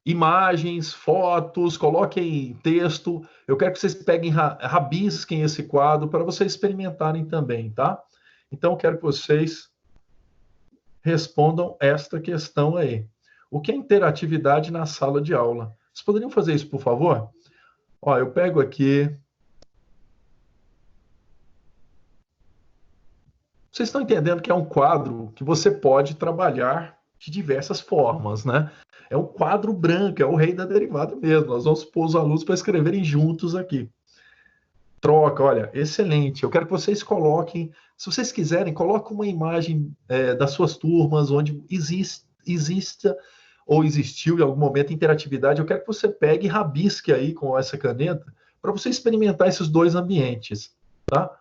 imagens, fotos, coloquem texto. Eu quero que vocês peguem, rabisquem esse quadro para vocês experimentarem também, tá? Então, eu quero que vocês respondam esta questão aí. O que é interatividade na sala de aula? Vocês poderiam fazer isso, por favor? Ó, eu pego aqui. Vocês estão entendendo que é um quadro que você pode trabalhar de diversas formas, né? É um quadro branco, é o rei da derivada mesmo. Nós vamos pôr os alunos para escreverem juntos aqui. Troca, olha, excelente. Eu quero que vocês coloquem, se vocês quiserem, coloquem uma imagem das suas turmas onde exista ou existiu em algum momento interatividade. Eu quero que você pegue e rabisque aí com essa caneta para você experimentar esses 2 ambientes, tá?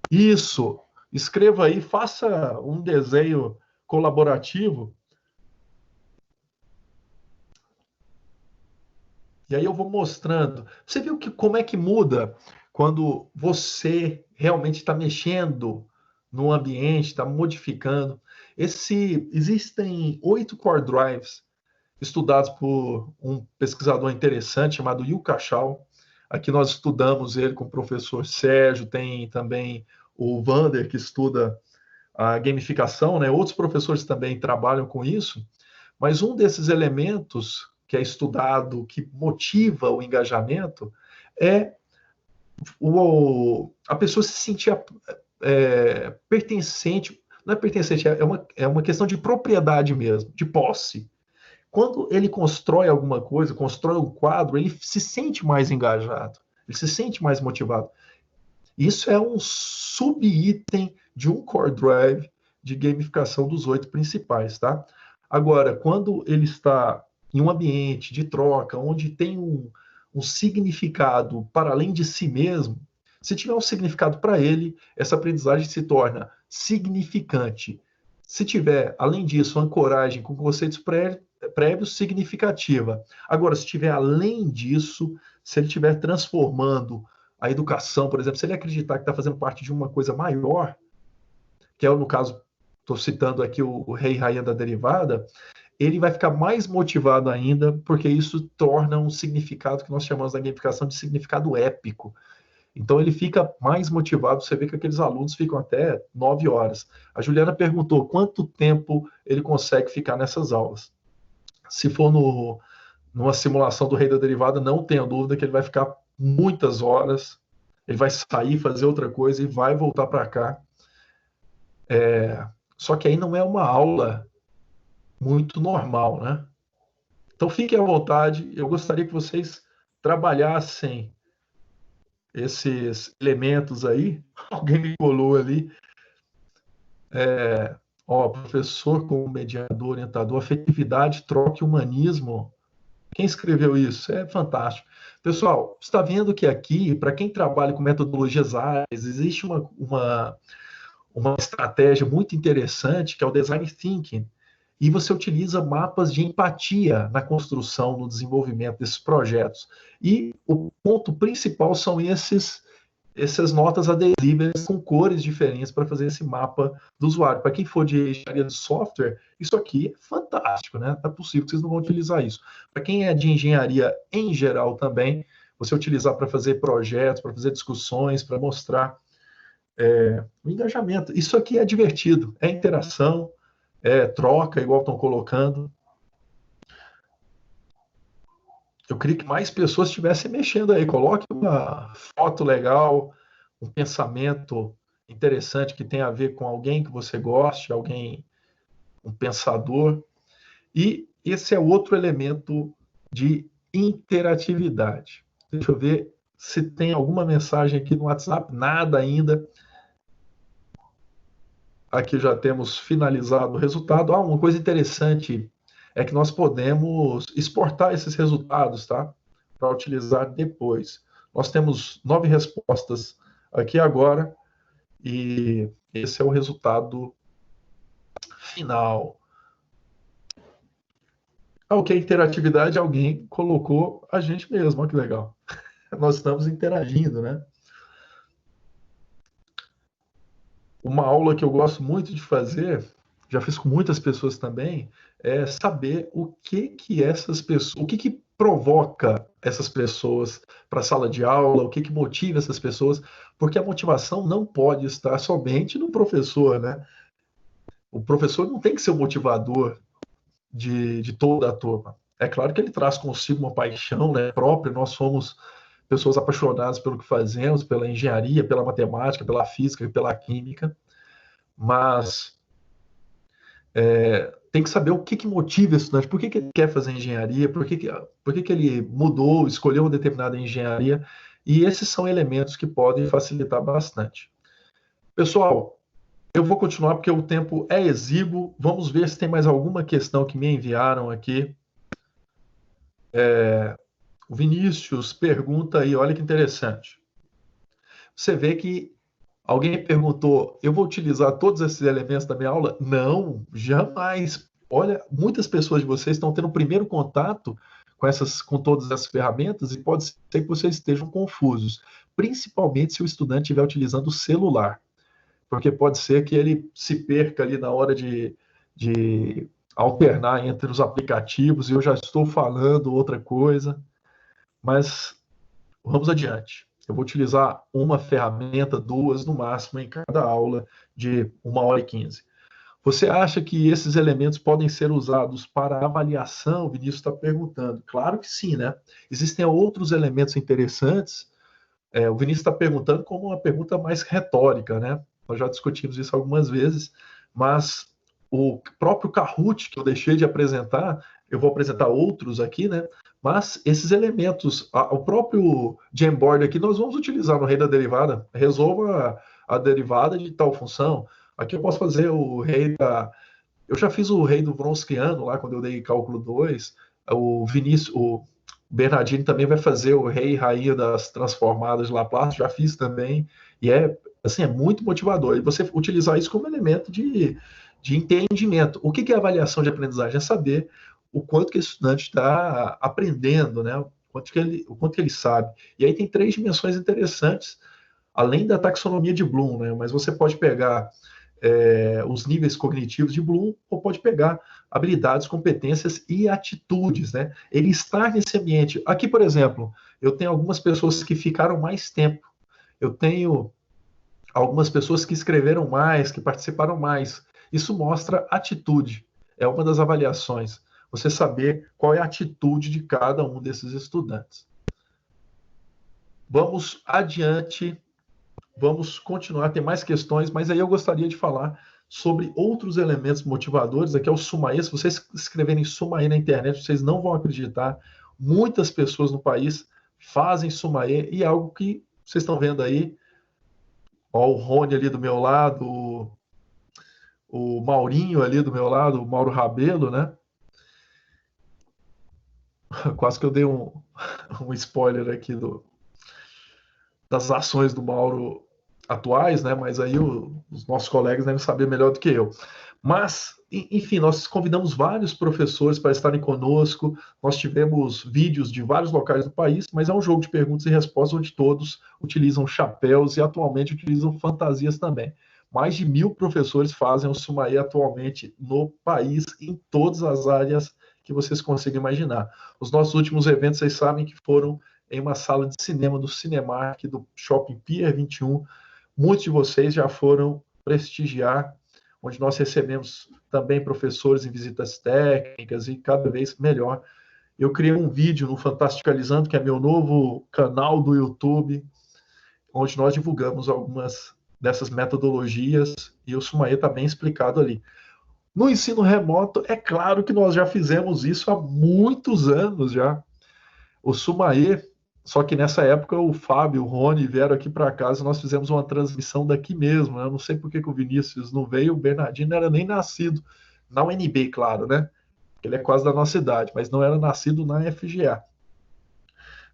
Isso. Escreva aí, faça um desenho colaborativo. E aí eu vou mostrando. Você viu como é que muda quando você realmente está mexendo no ambiente, está modificando. Existem 8 core drives estudados por um pesquisador interessante chamado Yuka Shao. Aqui nós estudamos ele com o professor Sérgio, tem também o Vander, que estuda a gamificação, né? Outros professores também trabalham com isso, mas um desses elementos que é estudado, que motiva o engajamento, é a pessoa se sentir pertencente. Não é pertencente, é uma questão de propriedade mesmo, de posse. Quando ele constrói alguma coisa, constrói um quadro, ele se sente mais engajado, ele se sente mais motivado. Isso é um sub-item de um core drive de gamificação dos 8 principais, tá? Agora, quando ele está em um ambiente de troca, onde tem um significado para além de si mesmo, se tiver um significado para ele, essa aprendizagem se torna significante. Se tiver, além disso, ancoragem com conceitos prévios, significativa. Agora, se tiver além disso, se ele estiver transformando a educação, por exemplo, se ele acreditar que está fazendo parte de uma coisa maior, que é, no caso, estou citando aqui o rei e rainha da derivada, ele vai ficar mais motivado ainda, porque isso torna um significado que nós chamamos na gamificação de significado épico. Então, ele fica mais motivado. Você vê que aqueles alunos ficam até 9 horas. A Juliana perguntou quanto tempo ele consegue ficar nessas aulas. Se for numa simulação do rei da derivada, não tenha dúvida que ele vai ficar muitas horas. Ele vai sair, fazer outra coisa e vai voltar para cá. Só que aí não é uma aula muito normal, né? Então, fiquem à vontade. Eu gostaria que vocês trabalhassem esses elementos aí. Alguém me colou ali. Professor como mediador, orientador, afetividade, troca e humanismo. Quem escreveu isso? É fantástico. Pessoal, você está vendo que aqui, para quem trabalha com metodologias ágeis, existe uma estratégia muito interessante, que é o design thinking. E você utiliza mapas de empatia na construção, no desenvolvimento desses projetos. E o ponto principal são essas notas adesivas com cores diferentes para fazer esse mapa do usuário. Para quem for de engenharia de software, isso aqui é fantástico, né? Não é possível que vocês não vão utilizar isso. Para quem é de engenharia em geral também, você utilizar para fazer projetos, para fazer discussões, para mostrar o engajamento. Isso aqui é divertido, é interação, é troca, igual estão colocando. Eu queria que mais pessoas estivessem mexendo aí. Coloque uma foto legal, um pensamento interessante que tem a ver com alguém que você goste, um pensador. E esse é outro elemento de interatividade. Deixa eu ver se tem alguma mensagem aqui no WhatsApp. Nada ainda. Aqui já temos finalizado o resultado. Uma coisa interessante é que nós podemos exportar esses resultados, tá? Para utilizar depois. Nós temos 9 respostas aqui agora e esse é o resultado final. O que é interatividade? Alguém colocou a gente mesmo, olha que legal. Nós estamos interagindo, né? Uma aula que eu gosto muito de fazer, já fiz com muitas pessoas também, é saber o que essas pessoas, o que provoca essas pessoas para a sala de aula, o que motiva essas pessoas, porque a motivação não pode estar somente no professor, né? O professor não tem que ser o motivador de toda a turma. É claro que ele traz consigo uma paixão, né, própria. Nós somos pessoas apaixonadas pelo que fazemos, pela engenharia, pela matemática, pela física, pela química, mas tem que saber o que motiva o estudante, por que ele quer fazer engenharia, por que ele mudou, escolheu uma determinada engenharia, e esses são elementos que podem facilitar bastante. Pessoal, eu vou continuar porque o tempo é exíguo. Vamos ver se tem mais alguma questão que me enviaram aqui. O Vinícius pergunta aí, olha que interessante. Você vê que alguém perguntou, eu vou utilizar todos esses elementos da minha aula? Não, jamais. Olha, muitas pessoas de vocês estão tendo o primeiro contato com todas essas ferramentas e pode ser que vocês estejam confusos, principalmente se o estudante estiver utilizando o celular, porque pode ser que ele se perca ali na hora de alternar entre os aplicativos e eu já estou falando outra coisa. Mas vamos adiante. Eu vou utilizar uma ferramenta, 2 no máximo, em cada aula de 1h15. Você acha que esses elementos podem ser usados para avaliação? O Vinícius está perguntando. Claro que sim, né? Existem outros elementos interessantes. O Vinícius está perguntando como uma pergunta mais retórica, né? Nós já discutimos isso algumas vezes, mas o próprio Kahoot, que eu deixei de apresentar, eu vou apresentar outros aqui, né? Mas esses elementos, o próprio Jamboard aqui, nós vamos utilizar no rei da derivada. Resolva a derivada de tal função. Aqui eu posso fazer o rei da... Eu já fiz o rei do Wronskiano lá, quando eu dei cálculo 2. O Vinícius, o Bernardini também vai fazer o rei e rainha das transformadas de Laplace, já fiz também. E assim, é muito motivador. E você utilizar isso como elemento de entendimento. O que é avaliação de aprendizagem? É saber o quanto que esse estudante está aprendendo, né? o quanto que ele sabe. E aí tem 3 dimensões interessantes, além da taxonomia de Bloom, né? Mas você pode pegar os níveis cognitivos de Bloom ou pode pegar habilidades, competências e atitudes, né? Ele estar nesse ambiente. Aqui, por exemplo, eu tenho algumas pessoas que ficaram mais tempo. Eu tenho algumas pessoas que escreveram mais, que participaram mais. Isso mostra atitude. É uma das avaliações. Você saber qual é a atitude de cada um desses estudantes. Vamos adiante, vamos continuar, tem mais questões, mas aí eu gostaria de falar sobre outros elementos motivadores. Aqui é o Sumaê. Se vocês escreverem Sumaê na internet, vocês não vão acreditar. Muitas pessoas no país fazem Sumaê e é algo que Vocês estão vendo aí, ó, o Rony ali do meu lado, o Maurinho ali do meu lado, o Mauro Rabelo, né? Quase que eu dei um spoiler aqui das ações do Mauro atuais, né? Mas aí os nossos colegas devem saber melhor do que eu. Mas, enfim, nós convidamos vários professores para estarem conosco. Nós tivemos vídeos de vários locais do país, mas é um jogo de perguntas e respostas onde todos utilizam chapéus e atualmente utilizam fantasias também. Mais de 1.000 professores fazem o Sumaê atualmente no país, em todas as áreas que vocês conseguem imaginar. Os nossos últimos eventos, vocês sabem que foram em uma sala de cinema do Cinemark, do Shopping Pier 21. Muitos de vocês já foram prestigiar, onde nós recebemos também professores em visitas técnicas e cada vez melhor. Eu criei um vídeo no Fantasticalizando, que é meu novo canal do YouTube, onde nós divulgamos algumas dessas metodologias e o Sumaê está bem explicado ali. No ensino remoto, é claro que nós já fizemos isso há muitos anos já. O Sumaê, só que nessa época o Fábio, o Rony vieram aqui para casa e nós fizemos uma transmissão daqui mesmo. Né? Eu não sei por que o Vinícius não veio, o Bernardino não era nem nascido na UNB, claro, né? Ele é quase da nossa idade, mas não era nascido na FGA.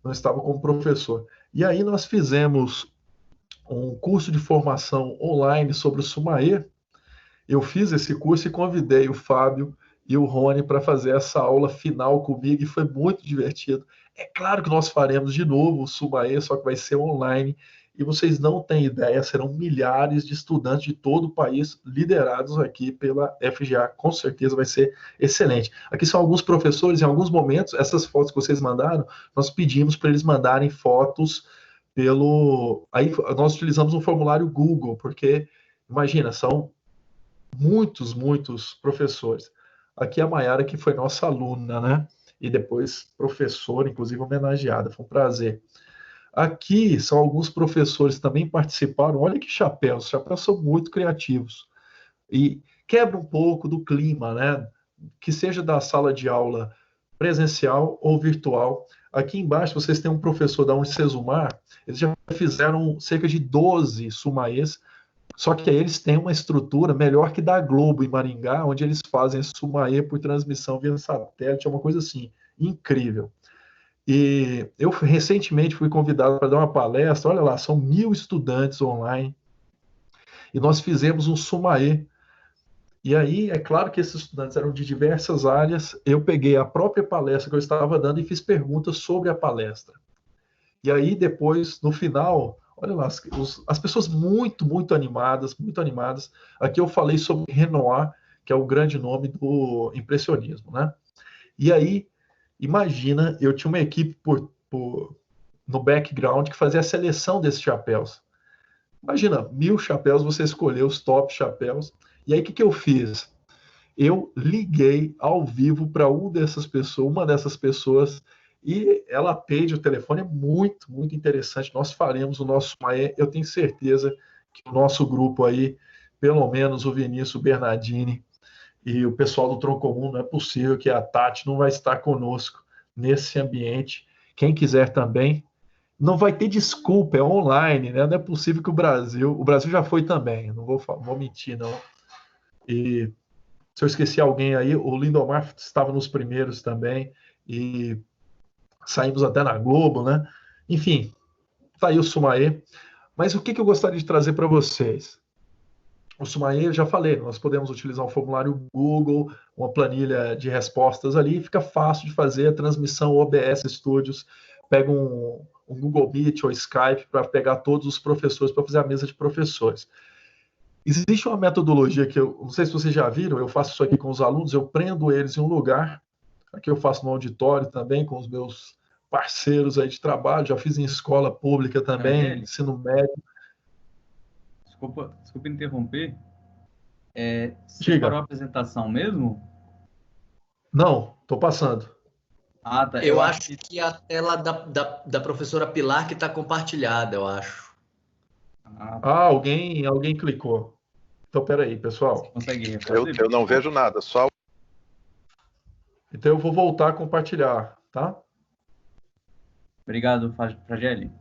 Não estava como professor. E aí nós fizemos um curso de formação online sobre o Sumaê. Eu fiz esse curso e convidei o Fábio e o Rony para fazer essa aula final comigo e foi muito divertido. É claro que nós faremos de novo o Sumaê, só que vai ser online e vocês não têm ideia, serão milhares de estudantes de todo o país liderados aqui pela FGA, com certeza vai ser excelente. Aqui são alguns professores, em alguns momentos, essas fotos que vocês mandaram, nós pedimos para eles mandarem fotos aí nós utilizamos um formulário Google, porque imagina, são muitos professores. Aqui a Maiara, que foi nossa aluna, né? E depois professora, inclusive homenageada. Foi um prazer. Aqui são alguns professores que também participaram. Olha que chapéus, os chapéus são muito criativos. E quebra um pouco do clima, né? Que seja da sala de aula presencial ou virtual. Aqui embaixo vocês têm um professor da Unicesumar, eles já fizeram cerca de 12 Sumaês, só que aí eles têm uma estrutura melhor que da Globo em Maringá, onde eles fazem Sumaê por transmissão via satélite, é uma coisa assim, incrível. E eu recentemente fui convidado para dar uma palestra, olha lá, são 1.000 estudantes online, e nós fizemos um Sumaê. E aí, é claro que esses estudantes eram de diversas áreas, eu peguei a própria palestra que eu estava dando e fiz perguntas sobre a palestra. E aí, depois, no final, olha lá, as pessoas muito animadas, muito animadas. Aqui eu falei sobre Renoir, que é o grande nome do impressionismo, né? E aí, imagina, eu tinha uma equipe no background que fazia a seleção desses chapéus. Imagina, 1.000 chapéus, você escolheu os top chapéus. E aí, o que eu fiz? Eu liguei ao vivo para uma dessas pessoas, e ela atende o telefone, é muito interessante. Nós faremos o nosso Sumaê, eu tenho certeza que o nosso grupo aí, pelo menos o Vinícius, o Bernardini e o pessoal do Tronco Comum, não é possível que a Tati não vai estar conosco nesse ambiente. Quem quiser também, não vai ter desculpa, é online, né? Não é possível que o Brasil já foi também, não vou mentir, não. E se eu esqueci alguém aí, o Lindomar estava nos primeiros também, e saímos até na Globo, né? Enfim, tá aí o Sumaê. Mas o que eu gostaria de trazer para vocês? O Sumaê, eu já falei, nós podemos utilizar um formulário Google, uma planilha de respostas ali, fica fácil de fazer a transmissão OBS Studios, pega um Google Meet ou Skype para pegar todos os professores, para fazer a mesa de professores. Existe uma metodologia que eu não sei se vocês já viram, eu faço isso aqui com os alunos, eu prendo eles em um lugar, aqui eu faço no auditório também, com os meus parceiros aí de trabalho, já fiz em escola pública também, ensino médio. Desculpa interromper. Você parou a apresentação mesmo? Não, estou passando. Ah, tá. Eu acho que a tela da professora Pilar que está compartilhada, eu acho. Alguém clicou. Então, peraí, pessoal. Você consegue refazer? Eu não vejo nada, só... Então, eu vou voltar a compartilhar, tá? Obrigado, Fragelli.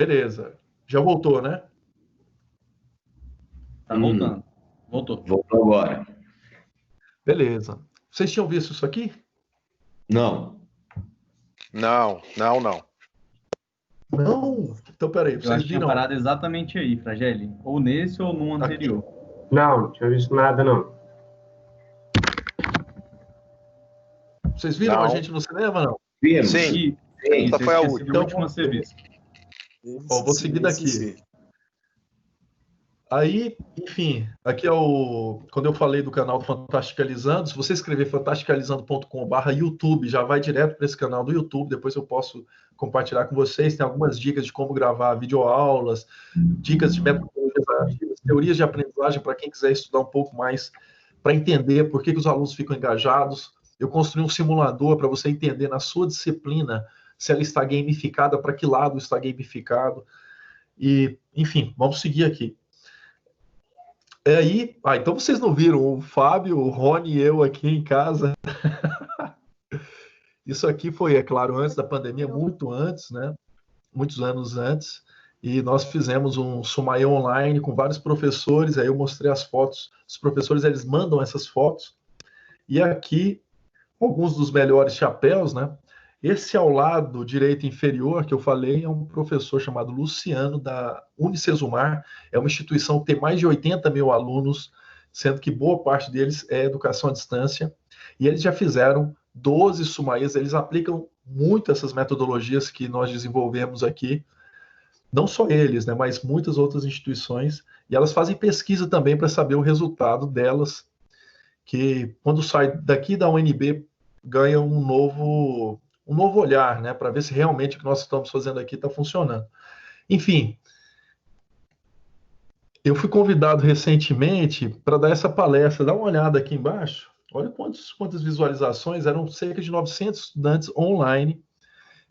Beleza. Já voltou, né? Tá voltando. Voltou. Voltou agora. Beleza. Vocês tinham visto isso aqui? Não. Não. Não. Então, peraí. Eu Vocês acho que tinha viram? parado exatamente aí, Fragelli. Ou nesse ou num anterior. Não tinha visto nada, não. Vocês viram Não. a gente no cinema, não? Vimos. Sim. E Essa você foi a esqueceu última. a última a ser vista. Ó, vou seguir daqui. Aí, enfim, aqui é o... Quando eu falei do canal do Fantasticalizando, se você escrever fantasticalizando.com/YouTube, já vai direto para esse canal do YouTube, depois eu posso compartilhar com vocês. Tem algumas dicas de como gravar videoaulas, dicas de metodologias ativas, teorias de aprendizagem para quem quiser estudar um pouco mais, para entender por que os alunos ficam engajados. Eu construí um simulador para você entender na sua disciplina se ela está gamificada, para que lado está gamificado. E, enfim, vamos seguir aqui. Aí, então vocês não viram o Fábio, o Rony e eu aqui em casa. Isso aqui foi, é claro, antes da pandemia, muito antes, né? Muitos anos antes. E nós fizemos um Sumaê online com vários professores. Aí eu mostrei as fotos. Os professores, eles mandam essas fotos. E aqui, alguns dos melhores chapéus, né? Esse ao lado direito inferior que eu falei é um professor chamado Luciano, da Unicesumar. É uma instituição que tem mais de 80 mil alunos, sendo que boa parte deles é educação à distância. E eles já fizeram 12 Sumaês, eles aplicam muito essas metodologias que nós desenvolvemos aqui. Não só eles, né, mas muitas outras instituições. E elas fazem pesquisa também para saber o resultado delas, que quando sai daqui da UNB, ganha um novo olhar, né, para ver se realmente o que nós estamos fazendo aqui está funcionando. Enfim, eu fui convidado recentemente para dar essa palestra. Dá uma olhada aqui embaixo. Olha quantas visualizações. Eram cerca de 900 estudantes online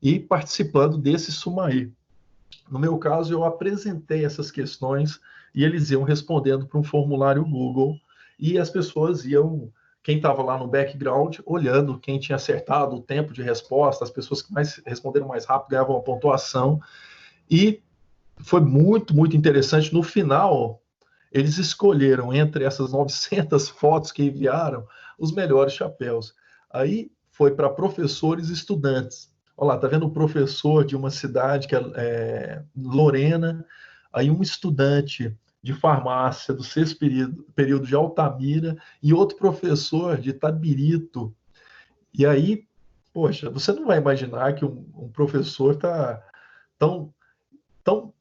e participando desse Sumaê. No meu caso, eu apresentei essas questões e eles iam respondendo para um formulário Google e as pessoas iam... Quem estava lá no background, olhando quem tinha acertado o tempo de resposta, as pessoas que responderam mais rápido ganhavam a pontuação. E foi muito, muito interessante. No final, eles escolheram, entre essas 900 fotos que enviaram, os melhores chapéus. Aí foi para professores e estudantes. Olha lá, tá vendo o professor de uma cidade, que é Lorena, aí um estudante de farmácia do 6º período de Altamira e outro professor de Itabirito. E aí, poxa, você não vai imaginar que um professor está tão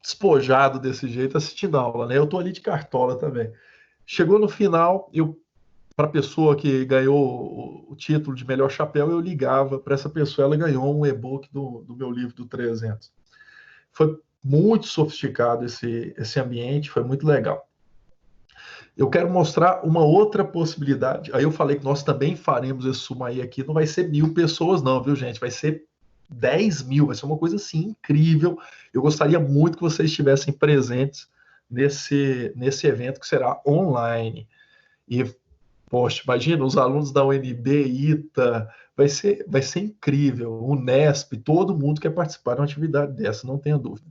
despojado desse jeito assistindo a aula, né? Eu estou ali de cartola também. Chegou no final, para a pessoa que ganhou o título de melhor chapéu, eu ligava para essa pessoa, ela ganhou um e-book do meu livro do 300. Foi muito sofisticado esse ambiente, foi muito legal. Eu quero mostrar uma outra possibilidade. Aí eu falei que nós também faremos esse Sumaê aqui. Não vai ser 1.000 pessoas não, viu, gente? Vai ser 10 mil, vai ser uma coisa assim incrível. Eu gostaria muito que vocês estivessem presentes nesse evento que será online. E, poxa, imagina os alunos da UNB, ITA, vai ser incrível. Unesp, todo mundo quer participar de uma atividade dessa, não tenha dúvida.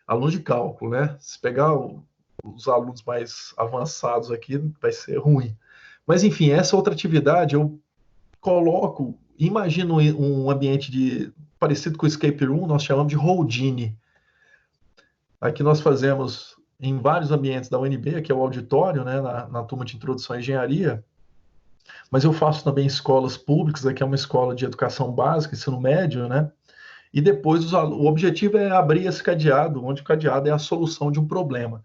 Alunos de cálculo, né? Se pegar os alunos mais avançados aqui, vai ser ruim. Mas, enfim, essa outra atividade eu coloco, imagino um ambiente parecido com o Escape Room, nós chamamos de Houdini. Aqui nós fazemos em vários ambientes da UNB, que é o auditório, né, na turma de Introdução à Engenharia, mas eu faço também em escolas públicas, aqui é uma escola de educação básica, ensino médio, né? E depois o objetivo é abrir esse cadeado, onde o cadeado é a solução de um problema.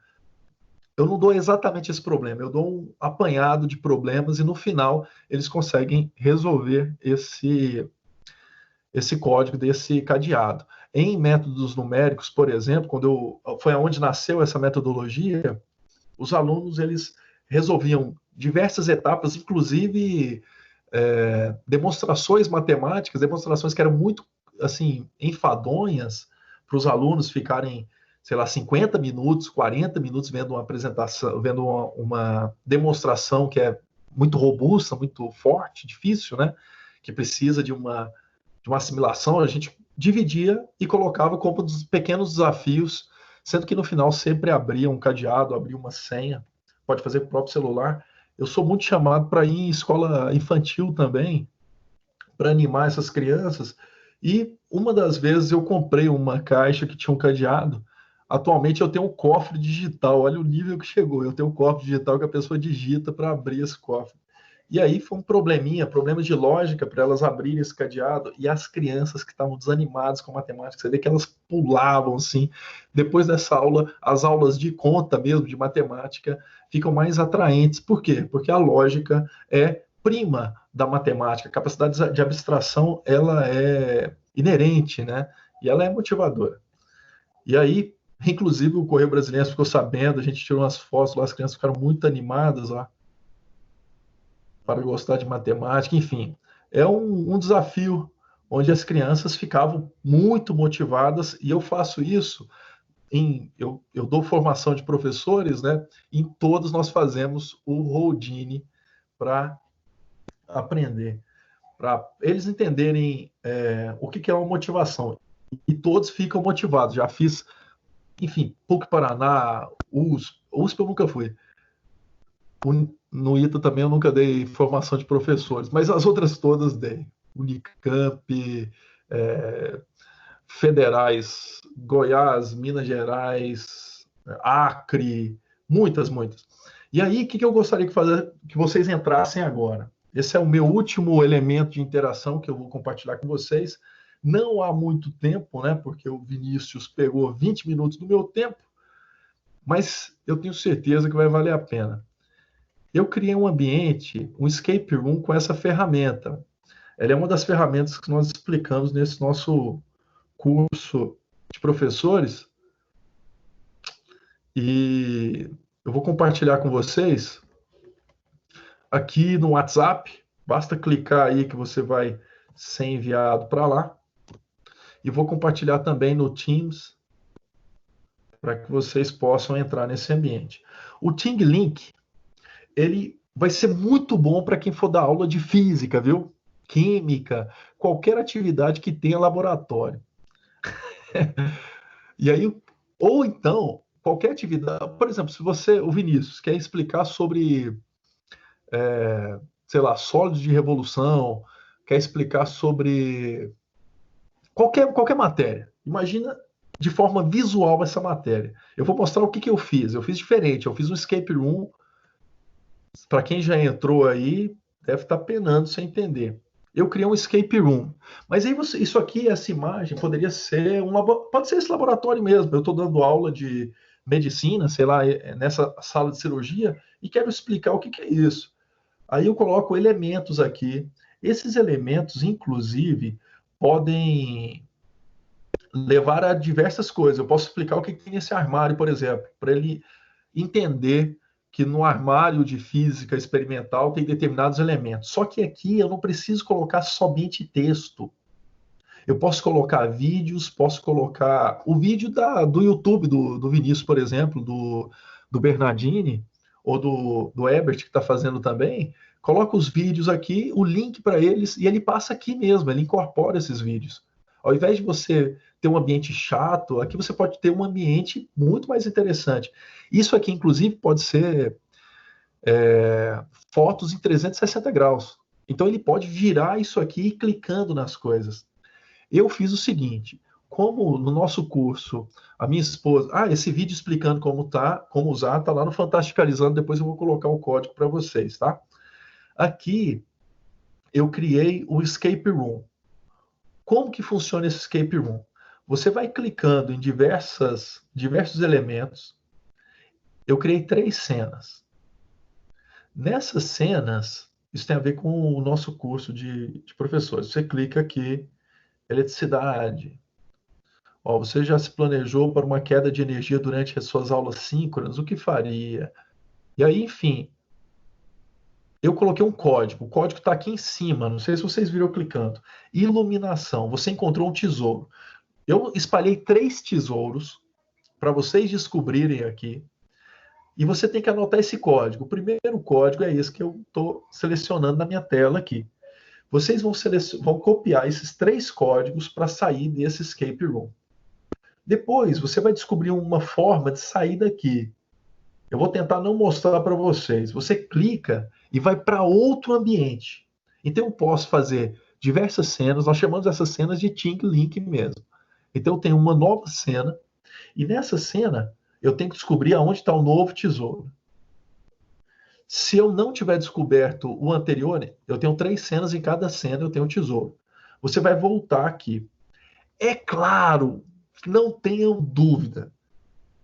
Eu não dou exatamente esse problema, eu dou um apanhado de problemas e no final eles conseguem resolver esse código desse cadeado. Em métodos numéricos, por exemplo, foi onde nasceu essa metodologia, os alunos eles resolviam diversas etapas, inclusive demonstrações matemáticas, demonstrações que eram muito assim, enfadonhas para os alunos ficarem, sei lá, 50 minutos, 40 minutos vendo uma apresentação, vendo uma demonstração que é muito robusta, muito forte, difícil, né? Que precisa de uma assimilação. A gente dividia e colocava como dos pequenos desafios, sendo que no final sempre abria um cadeado, abria uma senha, pode fazer com o próprio celular. Eu sou muito chamado para ir em escola infantil também, para animar essas crianças. E uma das vezes eu comprei uma caixa que tinha um cadeado. Atualmente eu tenho um cofre digital. Olha o nível que chegou. Eu tenho um cofre digital que a pessoa digita para abrir esse cofre. E aí foi um problema de lógica para elas abrirem esse cadeado. E as crianças que estavam desanimadas com matemática, você vê que elas pulavam assim. Depois dessa aula, as aulas de conta mesmo, de matemática, ficam mais atraentes. Por quê? Porque a lógica é prima da matemática. A capacidade de abstração, ela é inerente, né? E ela é motivadora. E aí, inclusive, o Correio Brasiliense ficou sabendo, a gente tirou umas fotos lá, as crianças ficaram muito animadas lá para gostar de matemática, enfim. É um desafio onde as crianças ficavam muito motivadas, e eu faço isso eu dou formação de professores, né? Em todos nós fazemos o Houdini para aprender, para eles entenderem o que é uma motivação. E todos ficam motivados. Já fiz, enfim, PUC Paraná, USP eu nunca fui. No ITA também eu nunca dei formação de professores, mas as outras todas dei. Unicamp, federais, Goiás, Minas Gerais, Acre, muitas. E aí, o que eu gostaria que vocês entrassem agora? Esse é o meu último elemento de interação que eu vou compartilhar com vocês. Não há muito tempo, né? Porque o Vinícius pegou 20 minutos do meu tempo, mas eu tenho certeza que vai valer a pena. Eu criei um ambiente, um escape room com essa ferramenta. Ela é uma das ferramentas que nós explicamos nesse nosso curso de professores. E eu vou compartilhar com vocês aqui no WhatsApp. Basta clicar aí que você vai ser enviado para lá. E vou compartilhar também no Teams para que vocês possam entrar nesse ambiente. O Ting Link, ele vai ser muito bom para quem for dar aula de física, viu? Química, qualquer atividade que tenha laboratório. E aí, ou então, qualquer atividade, por exemplo, se você, o Vinícius, quer explicar sobre, sei lá, sólidos de revolução, quer explicar sobre qualquer matéria. Imagina de forma visual essa matéria. Eu vou mostrar o que eu fiz. Eu fiz diferente. Eu fiz um escape room. Para quem já entrou aí, deve estar penando sem entender. Eu criei um escape room. Mas aí isso aqui, essa imagem, poderia ser pode ser esse laboratório mesmo. Eu estou dando aula de medicina, sei lá, nessa sala de cirurgia, e quero explicar o que é isso. Aí eu coloco elementos aqui. Esses elementos, inclusive, podem levar a diversas coisas. Eu posso explicar o que tem nesse armário, por exemplo, para ele entender que no armário de física experimental tem determinados elementos. Só que aqui eu não preciso colocar somente texto. Eu posso colocar vídeos, posso colocar o vídeo do YouTube do Vinícius, por exemplo, do Bernardini, ou do Ebert, que está fazendo também. Coloca os vídeos aqui, o link para eles, e ele passa aqui mesmo, ele incorpora esses vídeos. Ao invés de você ter um ambiente chato, aqui você pode ter um ambiente muito mais interessante. Isso aqui, inclusive, pode ser fotos em 360 graus. Então, ele pode virar isso aqui clicando nas coisas. Eu fiz o seguinte, como no nosso curso, a minha esposa... esse vídeo explicando como usar, está lá no Fantasticalizando, depois eu vou colocar o código para vocês, tá? Aqui, eu criei o Escape Room. Como que funciona esse Escape Room? Você vai clicando em diversos elementos. Eu criei 3 cenas. Nessas cenas, isso tem a ver com o nosso curso de professores. Você clica aqui, eletricidade. Você já se planejou para uma queda de energia durante as suas aulas síncronas? O que faria? E aí, enfim, eu coloquei um código. O código está aqui em cima. Não sei se vocês viram clicando. Iluminação. Você encontrou um tesouro. Eu espalhei 3 tesouros para vocês descobrirem aqui. E você tem que anotar esse código. O primeiro código é esse que eu estou selecionando na minha tela aqui. vocês vão copiar esses 3 códigos para sair desse escape room. Depois, você vai descobrir uma forma de sair daqui. Eu vou tentar não mostrar para vocês. Você clica e vai para outro ambiente. Então, eu posso fazer diversas cenas. Nós chamamos essas cenas de Ting Link mesmo. Então, eu tenho uma nova cena. E nessa cena, eu tenho que descobrir aonde está o novo tesouro. Se eu não tiver descoberto o anterior, eu tenho 3 cenas, em cada cena eu tenho um tesouro. Você vai voltar aqui. É claro, não tenham dúvida,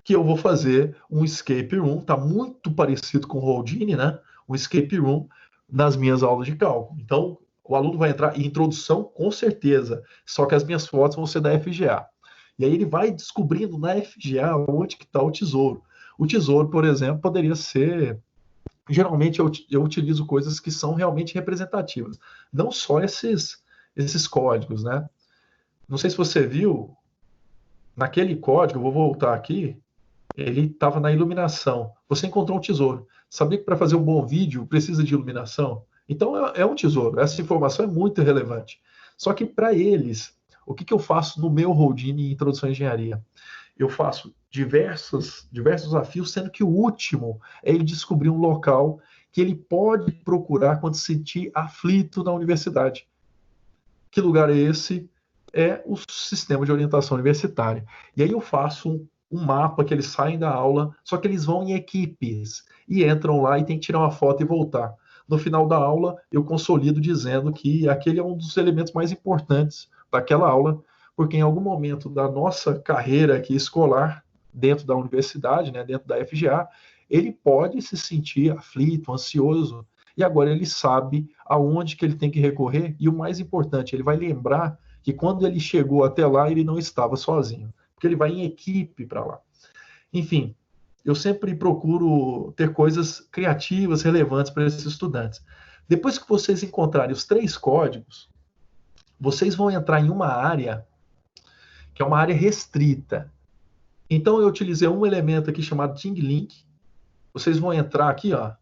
que eu vou fazer um escape room, está muito parecido com o Houdini, né? Um escape room nas minhas aulas de cálculo. Então, o aluno vai entrar em introdução, com certeza, só que as minhas fotos vão ser da FGA. E aí ele vai descobrindo na FGA onde que está o tesouro. O tesouro, por exemplo, poderia ser... Geralmente eu utilizo coisas que são realmente representativas. Não só esses códigos, né? Não sei se você viu, naquele código, eu vou voltar aqui, ele estava na iluminação. Você encontrou um tesouro. Sabia que para fazer um bom vídeo precisa de iluminação? Então é um tesouro. Essa informação é muito relevante. Só que para eles, o que eu faço no meu Houdini em Introdução à Engenharia? Eu faço diversos desafios, sendo que o último é ele descobrir um local que ele pode procurar quando se sentir aflito na universidade. Que lugar é esse? É o sistema de orientação universitária. E aí eu faço um mapa que eles saem da aula, só que eles vão em equipes e entram lá e tem que tirar uma foto e voltar. No final da aula, eu consolido dizendo que aquele é um dos elementos mais importantes daquela aula, porque em algum momento da nossa carreira aqui escolar, dentro da universidade, né, dentro da FGA, ele pode se sentir aflito, ansioso, e agora ele sabe aonde que ele tem que recorrer, e o mais importante, ele vai lembrar que quando ele chegou até lá, ele não estava sozinho, porque ele vai em equipe para lá. Enfim, eu sempre procuro ter coisas criativas, relevantes para esses estudantes. Depois que vocês encontrarem os 3 códigos, vocês vão entrar em uma área que é uma área restrita. Então, eu utilizei um elemento aqui chamado Ting Link. Vocês vão entrar aqui, ó.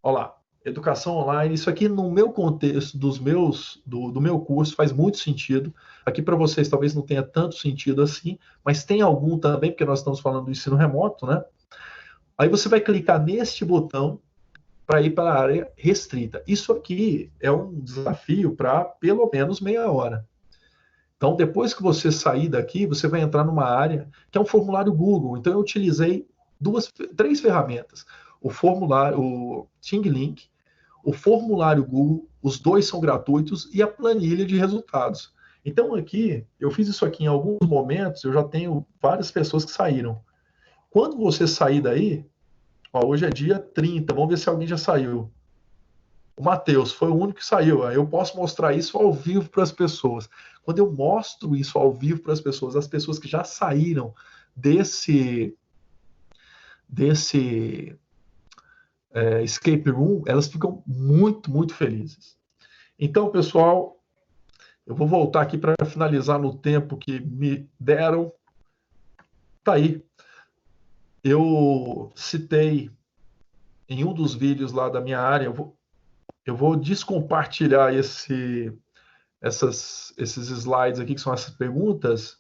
Olha lá, educação online. Isso aqui, no meu contexto, do meu curso, faz muito sentido. Aqui para vocês talvez não tenha tanto sentido assim, mas tem algum também, porque nós estamos falando do ensino remoto, né? Aí você vai clicar neste botão para ir para a área restrita. Isso aqui é um desafio para pelo menos meia hora. Então, depois que você sair daqui, você vai entrar numa área que é um formulário Google. Então, eu utilizei 3 ferramentas. O formulário, o Ting Link, o formulário Google, os 2 são gratuitos, e a planilha de resultados. Então, aqui, eu fiz isso aqui em alguns momentos, eu já tenho várias pessoas que saíram. Quando você sair daí, ó, hoje é dia 30, vamos ver se alguém já saiu. O Matheus foi o único que saiu. Eu posso mostrar isso ao vivo para as pessoas. Quando eu mostro isso ao vivo para as pessoas que já saíram desse escape room, elas ficam muito, muito felizes. Então, pessoal, eu vou voltar aqui para finalizar no tempo que me deram. Tá aí. Eu citei em um dos vídeos lá da minha área, eu vou descompartilhar esses slides aqui, que são essas perguntas,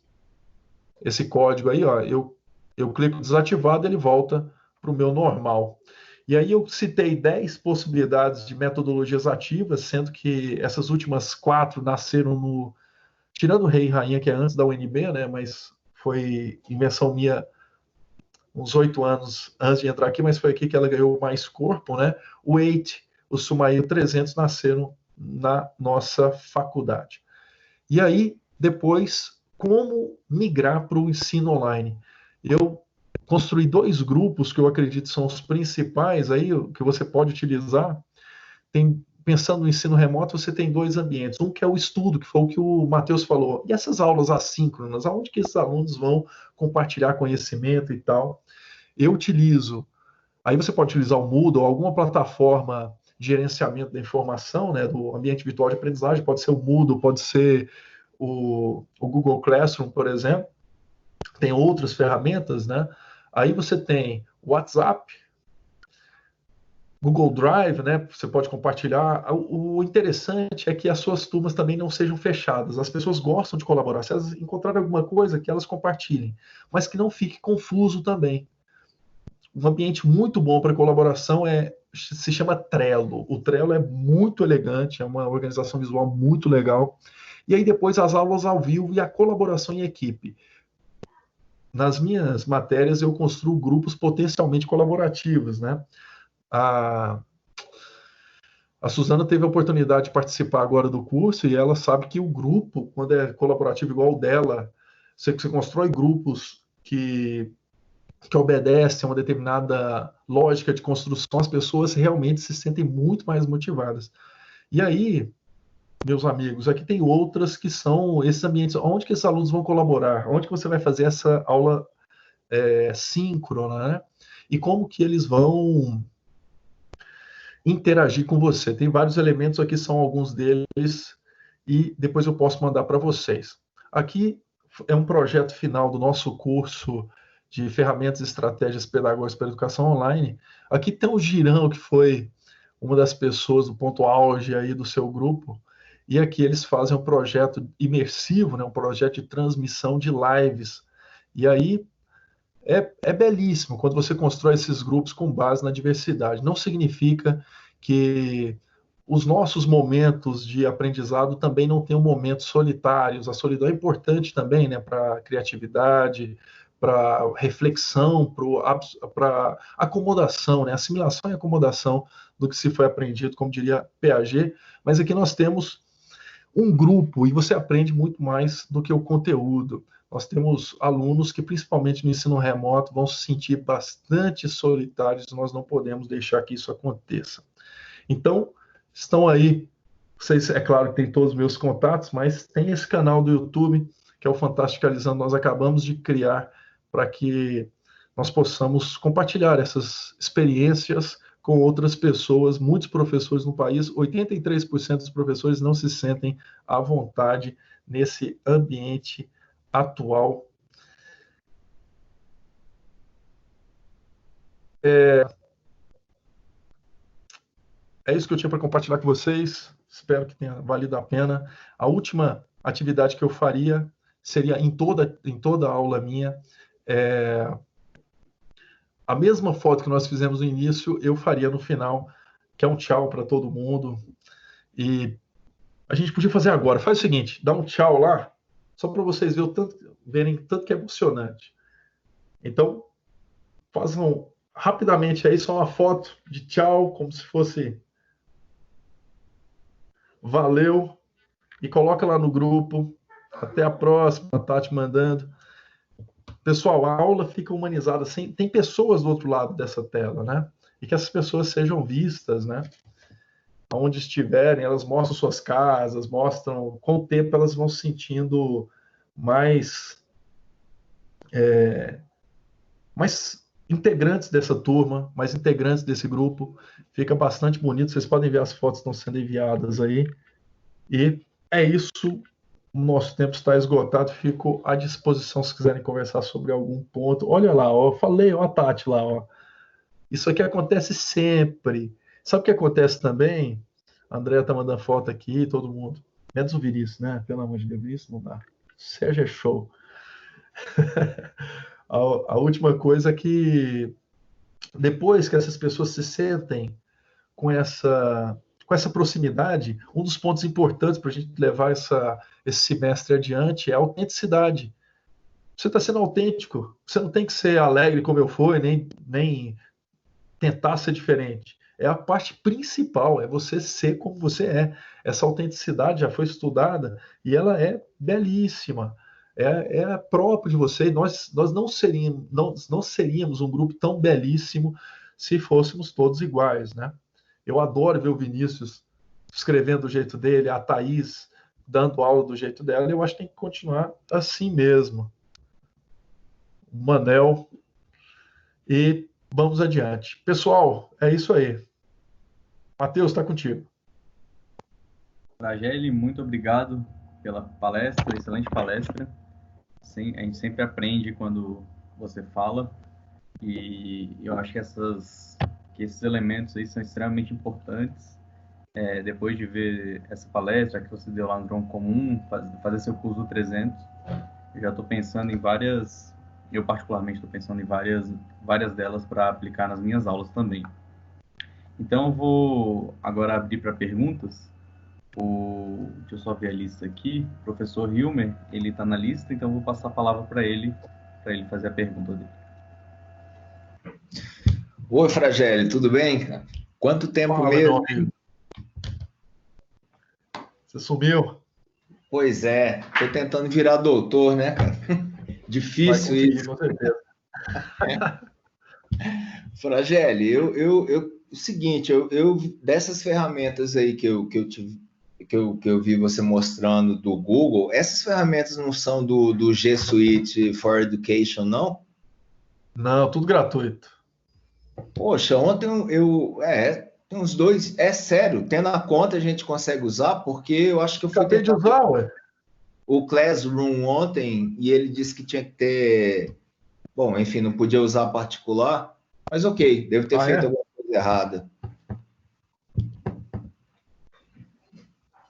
esse código aí, ó, eu clico desativado, ele volta para o meu normal. E aí eu citei 10 possibilidades de metodologias ativas, sendo que essas últimas 4 nasceram tirando o Rei e Rainha, que é antes da UNB, né, mas foi invenção minha uns 8 anos antes de entrar aqui, mas foi aqui que ela ganhou mais corpo, né? O 8, o Sumail 300 nasceram na nossa faculdade. E aí, depois, como migrar para o ensino online? Eu construí 2 grupos que eu acredito são os principais aí, que você pode utilizar. Pensando no ensino remoto, você tem 2 ambientes. Um que é o estudo, que foi o que o Matheus falou. E essas aulas assíncronas, aonde que esses alunos vão compartilhar conhecimento e tal? Eu utilizo... Aí você pode utilizar o Moodle ou alguma plataforma de gerenciamento da informação, né, do ambiente virtual de aprendizagem. Pode ser o Moodle, pode ser o Google Classroom, por exemplo. Tem outras ferramentas, né? Aí você tem o WhatsApp, Google Drive, né? Você pode compartilhar. O interessante é que as suas turmas também não sejam fechadas. As pessoas gostam de colaborar. Se elas encontrarem alguma coisa, que elas compartilhem, mas que não fique confuso também. Um ambiente muito bom para colaboração se chama Trello. O Trello é muito elegante, é uma organização visual muito legal. E aí depois as aulas ao vivo e a colaboração em equipe. Nas minhas matérias eu construo grupos potencialmente colaborativos, né? A Suzana teve a oportunidade de participar agora do curso e ela sabe que o grupo, quando é colaborativo igual o dela, você constrói grupos que obedecem a uma determinada lógica de construção, as pessoas realmente se sentem muito mais motivadas. E aí, meus amigos, aqui tem outras que são esses ambientes, onde que esses alunos vão colaborar, onde que você vai fazer essa aula síncrona, né? E como que eles vão interagir com você. Tem vários elementos aqui, são alguns deles, e depois eu posso mandar para vocês. Aqui é um projeto final do nosso curso de ferramentas e estratégias pedagógicas para a educação online. Aqui tem o Girão, que foi uma das pessoas do ponto auge aí do seu grupo, e aqui eles fazem um projeto imersivo, né, um projeto de transmissão de lives. E aí é belíssimo quando você constrói esses grupos com base na diversidade. Não significa que os nossos momentos de aprendizado também não tenham momentos solitários. A solidão é importante também, né, para a criatividade, para reflexão, para acomodação, né, assimilação e acomodação do que se foi aprendido, como diria Piaget. Mas aqui nós temos um grupo e você aprende muito mais do que o conteúdo. Nós temos alunos que, principalmente no ensino remoto, vão se sentir bastante solitários e nós não podemos deixar que isso aconteça. Então, estão aí, vocês, é claro que tem todos os meus contatos, mas tem esse canal do YouTube, que é o Fantasticalizando, nós acabamos de criar para que nós possamos compartilhar essas experiências com outras pessoas, muitos professores no país, 83% dos professores não se sentem à vontade nesse ambiente atual. É isso que eu tinha para compartilhar com vocês. Espero que tenha valido a pena. A última atividade que eu faria seria em toda a aula minha. A mesma foto que nós fizemos no início, eu faria no final, que é um tchau para todo mundo. E a gente podia fazer agora. Faz o seguinte, dá um tchau lá, só para vocês verem tanto que é emocionante. Então, façam rapidamente aí só uma foto de tchau, como se fosse valeu, e coloca lá no grupo. Até a próxima, tá te mandando. Pessoal, a aula fica humanizada. Tem pessoas do outro lado dessa tela, né? E que essas pessoas sejam vistas, né? Onde estiverem, elas mostram suas casas, mostram, com o tempo elas vão se sentindo mais integrantes dessa turma, mais integrantes desse grupo. Fica bastante bonito, vocês podem ver as fotos que estão sendo enviadas aí. E é isso, o nosso tempo está esgotado, fico à disposição se quiserem conversar sobre algum ponto. Olha lá, ó, eu falei, ó, a Tati lá, ó. Isso aqui acontece sempre. Sabe o que acontece também? A Andrea tá mandando foto aqui, todo mundo. Menos o Vinícius, né? Pelo amor de Deus, Vinícius não dá. Sérgio é show. A última coisa é que depois que essas pessoas se sentem com essa proximidade, um dos pontos importantes para a gente levar esse semestre adiante é a autenticidade. Você está sendo autêntico. Você não tem que ser alegre como eu fui, nem tentar ser diferente. É a parte principal, é você ser como você é. Essa autenticidade já foi estudada e ela é belíssima. É próprio de você. Nós não seríamos um grupo tão belíssimo se fôssemos todos iguais, né? Eu adoro ver o Vinícius escrevendo do jeito dele, a Thaís dando aula do jeito dela, e eu acho que tem que continuar assim mesmo. Manel. E vamos adiante. Pessoal, é isso aí. Matheus, está contigo. Frageli, muito obrigado pela palestra, excelente palestra. Sim, a gente sempre aprende quando você fala, e eu acho que que esses elementos aí são extremamente importantes. Depois de ver essa palestra que você deu lá no Tronco Comum, fazer seu curso do 300, eu já estou pensando em várias, eu particularmente estou pensando em várias delas para aplicar nas minhas aulas também. Então eu vou agora abrir para perguntas. Deixa eu só ver a lista aqui. O professor Hilmer, ele está na lista, então eu vou passar a palavra para ele fazer a pergunta dele. Oi, Fragelli, tudo bem, cara? Quanto tempo Fala, mesmo? Você sumiu? Pois é, tô tentando virar doutor, né, cara? Difícil isso. Com certeza. Fragelli, o seguinte, eu dessas ferramentas aí que eu vi você mostrando do Google, essas ferramentas não são do G Suite for Education, não? Não, tudo gratuito. Poxa, ontem tem uns dois, é sério, tendo a conta a gente consegue usar, porque eu acho que eu fui Acabei de usar, ué. o Classroom ontem e ele disse que tinha que ter, bom, enfim, não podia usar particular, mas ok, devo ter feito alguma coisa errada.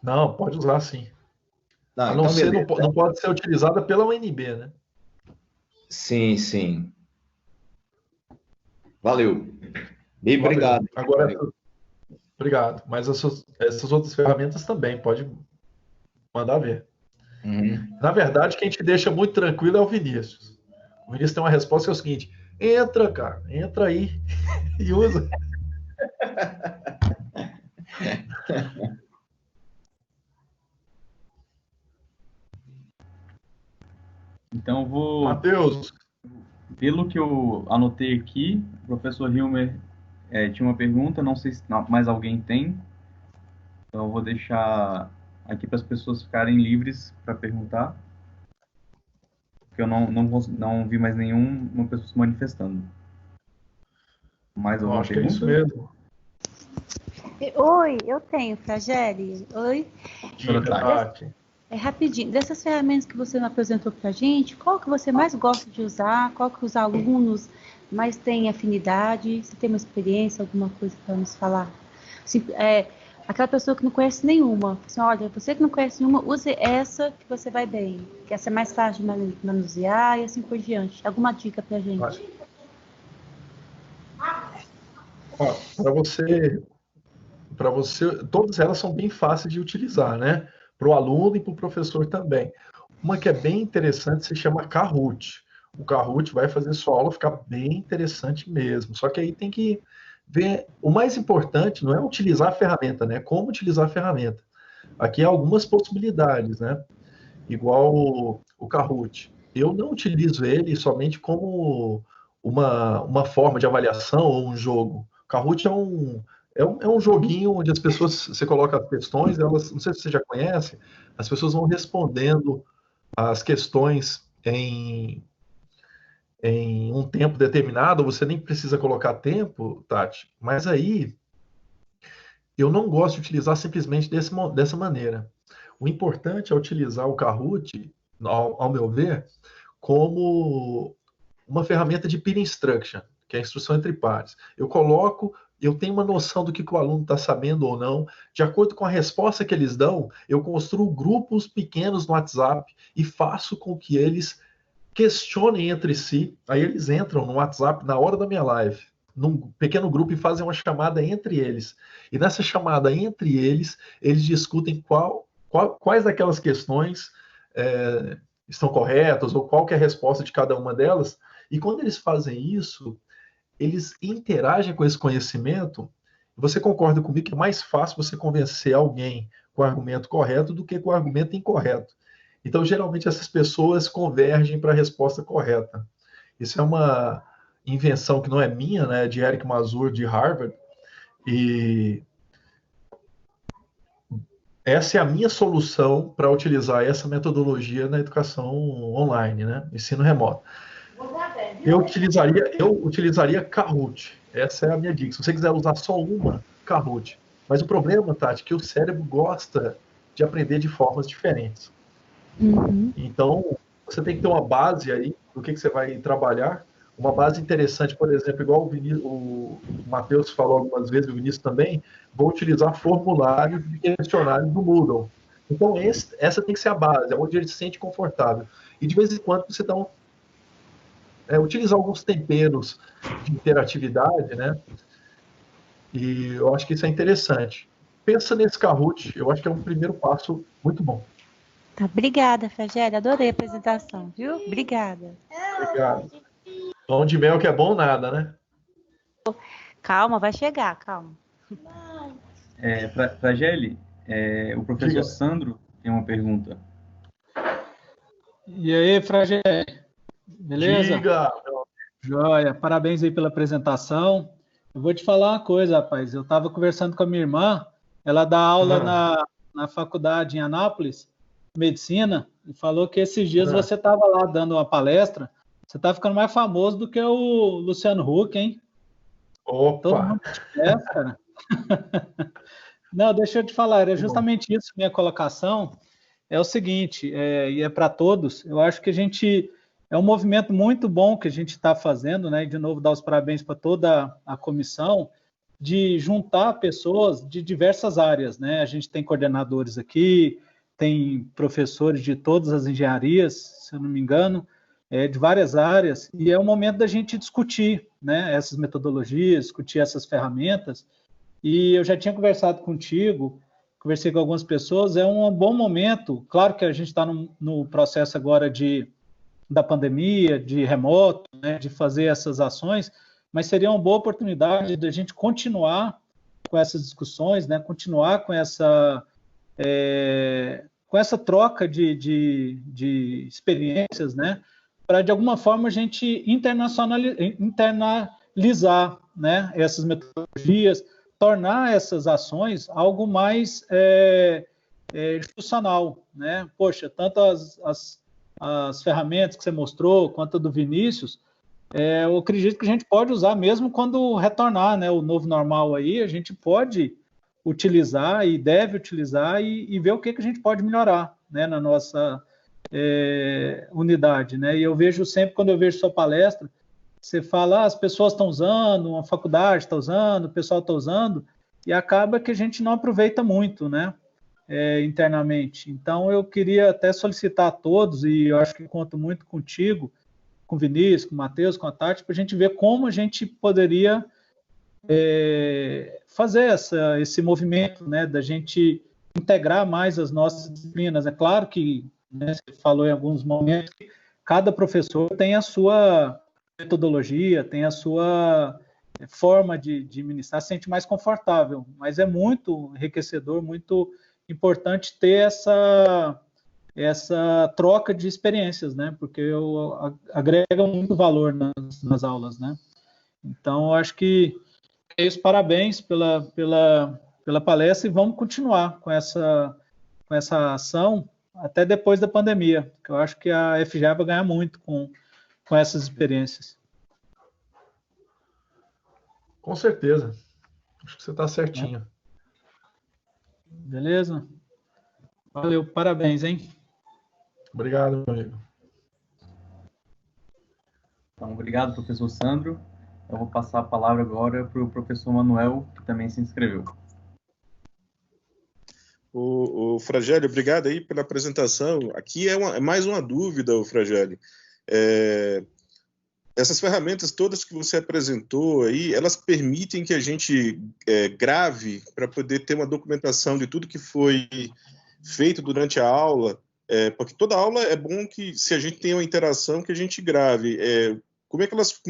Não, pode usar sim. Não, A não então ser, beleza. não pode ser utilizada pela UNB, né? Sim, sim. Valeu. E obrigado. Agora, Valeu. obrigado. Mas essas outras ferramentas também, pode mandar ver. Uhum. Na verdade, quem te deixa muito tranquilo é o Vinícius. O Vinícius tem uma resposta que é o seguinte: entra, cara, entra aí e usa. Então, vou... Matheus. Pelo que eu anotei aqui, o professor Hilmer tinha uma pergunta, não sei se mais alguém tem. Então, eu vou deixar aqui para as pessoas ficarem livres para perguntar. Porque eu não vi mais nenhuma pessoa se manifestando. Mais alguma Acho pergunta? que é isso mesmo. Oi, eu tenho, Fragelli. Oi. Diga, Tati. Rapidinho, dessas ferramentas que você apresentou para a gente, qual que você mais gosta de usar? Qual que os alunos mais têm afinidade? Você tem uma experiência, alguma coisa para nos falar? Assim, aquela pessoa que não conhece nenhuma. Assim, olha, você que não conhece nenhuma, use essa que você vai bem. Que essa é mais fácil de manusear e assim por diante. Alguma dica para a gente? Para você, todas elas são bem fáceis de utilizar, né? Para o aluno e para o professor também. Uma que é bem interessante se chama Kahoot. O Kahoot vai fazer sua aula ficar bem interessante mesmo. Só que aí tem que ver. O mais importante não é utilizar a ferramenta, né? Como utilizar a ferramenta. Aqui há algumas possibilidades, né? Igual o Kahoot. Eu não utilizo ele somente como uma forma de avaliação ou um jogo. O Kahoot é um joguinho onde as pessoas, você coloca as questões, elas, não sei se você já conhece, as pessoas vão respondendo as questões em um tempo determinado, você nem precisa colocar tempo, Tati, mas aí eu não gosto de utilizar simplesmente dessa maneira. O importante é utilizar o Kahoot, ao meu ver, como uma ferramenta de peer instruction, que é a instrução entre pares. Eu tenho uma noção do que o aluno está sabendo ou não. De acordo com a resposta que eles dão, eu construo grupos pequenos no WhatsApp e faço com que eles questionem entre si. Aí eles entram no WhatsApp na hora da minha live, num pequeno grupo, e fazem uma chamada entre eles. E nessa chamada entre eles, eles discutem quais daquelas questões estão corretas, ou qual que é a resposta de cada uma delas. E quando eles fazem isso, eles interagem com esse conhecimento. Você concorda comigo que é mais fácil você convencer alguém com o argumento correto do que com o argumento incorreto. Então, geralmente, essas pessoas convergem para a resposta correta. Isso é uma invenção que não é minha, né, de Eric Mazur, de Harvard, e essa é a minha solução para utilizar essa metodologia na educação online, né, ensino remoto. Eu utilizaria Kahoot. Essa é a minha dica. Se você quiser usar só uma, Kahoot. Mas o problema, Tati, é que o cérebro gosta de aprender de formas diferentes. Então, você tem que ter uma base aí do que você vai trabalhar. Uma base interessante, por exemplo, igual o Matheus falou algumas vezes, o Vinícius também, vou utilizar formulários de questionário do Moodle. Então, essa tem que ser a base, é onde ele se sente confortável. E, de vez em quando, você dá utilizar alguns temperos de interatividade, né? E eu acho que isso é interessante. Pensa nesse Kahoot, eu acho que é um primeiro passo muito bom. Tá, obrigada, Fragélia. Adorei a apresentação, viu? Obrigada. Obrigado. Pão de mel que é bom nada, né? Calma, vai chegar, calma. Frageli, o professor Diga. Sandro tem uma pergunta. E aí, Fragélia? Beleza? Diga! Joia, parabéns aí pela apresentação. Eu vou te falar uma coisa, rapaz. Eu estava conversando com a minha irmã, ela dá aula na faculdade em Anápolis, medicina, e falou que esses dias você estava lá dando uma palestra. Você está ficando mais famoso do que o Luciano Huck, hein? Opa! Todo mundo te conhece, cara. Não, deixa eu te falar, era justamente isso, minha colocação. É o seguinte, e é para todos, eu acho que é um movimento muito bom que a gente está fazendo, né? E de novo, dar os parabéns para toda a comissão, de juntar pessoas de diversas áreas, né? A gente tem coordenadores aqui, tem professores de todas as engenharias, se eu não me engano, de várias áreas, e é o momento da gente discutir, né? Essas metodologias, discutir essas ferramentas. E eu já tinha conversado contigo, conversei com algumas pessoas, é um bom momento. Claro que a gente está no processo agora da pandemia, de remoto, né, de fazer essas ações, mas seria uma boa oportunidade de a gente continuar com essas discussões, né, continuar com essa troca de experiências, né, para de alguma forma a gente internalizar, né, essas metodologias, tornar essas ações algo mais institucional, né? Poxa, tanto as ferramentas que você mostrou, quanto a do Vinícius, eu acredito que a gente pode usar mesmo quando retornar, né, o novo normal aí, a gente pode utilizar e deve utilizar e ver o que a gente pode melhorar, né, na nossa unidade, né? E eu vejo sempre, quando eu vejo sua palestra, você fala, as pessoas estão usando, a faculdade está usando, o pessoal está usando, e acaba que a gente não aproveita muito, né, internamente. Então, eu queria até solicitar a todos, e eu acho que conto muito contigo, com o Vinícius, com o Matheus, com a Tati, para a gente ver como a gente poderia fazer esse movimento, né, da gente integrar mais as nossas disciplinas. É claro que, né, você falou em alguns momentos, que cada professor tem a sua metodologia, tem a sua forma de ministrar, se sente mais confortável, mas é muito enriquecedor, muito importante ter essa troca de experiências, né? Porque agrega muito valor nas aulas, né? Então, eu acho que é isso. Parabéns pela palestra e vamos continuar com essa ação até depois da pandemia, que eu acho que a FGA vai ganhar muito com essas experiências. Com certeza. Acho que você está certinho. Beleza? Valeu, parabéns, hein? Obrigado, meu amigo. Então, obrigado, professor Sandro. Eu vou passar a palavra agora para o professor Manuel, que também se inscreveu. O Frageli, obrigado aí pela apresentação. Aqui é mais uma dúvida, o Frageli. Essas ferramentas todas que você apresentou aí, elas permitem que a gente grave para poder ter uma documentação de tudo que foi feito durante a aula, porque toda aula é bom que, se a gente tem uma interação, que a gente grave. Como é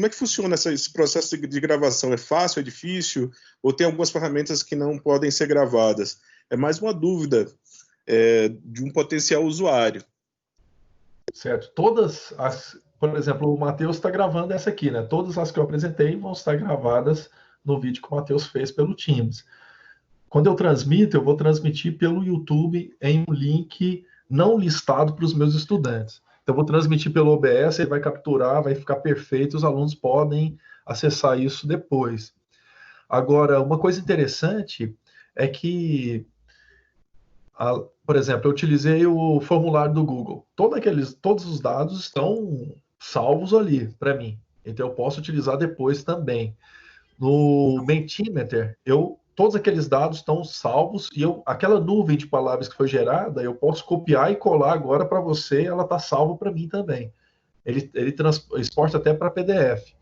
que funciona esse processo de gravação? É fácil, é difícil? Ou tem algumas ferramentas que não podem ser gravadas? É mais uma dúvida de um potencial usuário. Certo. Por exemplo, o Matheus está gravando essa aqui, né? Todas as que eu apresentei vão estar gravadas no vídeo que o Matheus fez pelo Teams. Quando eu transmito, eu vou transmitir pelo YouTube em um link não listado para os meus estudantes. Então, eu vou transmitir pelo OBS, ele vai capturar, vai ficar perfeito, os alunos podem acessar isso depois. Agora, uma coisa interessante é que, por exemplo, eu utilizei o formulário do Google. Todos os dados estão salvos ali para mim. Então eu posso utilizar depois também. No Mentimeter, todos aqueles dados estão salvos e aquela nuvem de palavras que foi gerada, eu posso copiar e colar agora para você, ela está salva para mim também. Ele exporta até para PDF.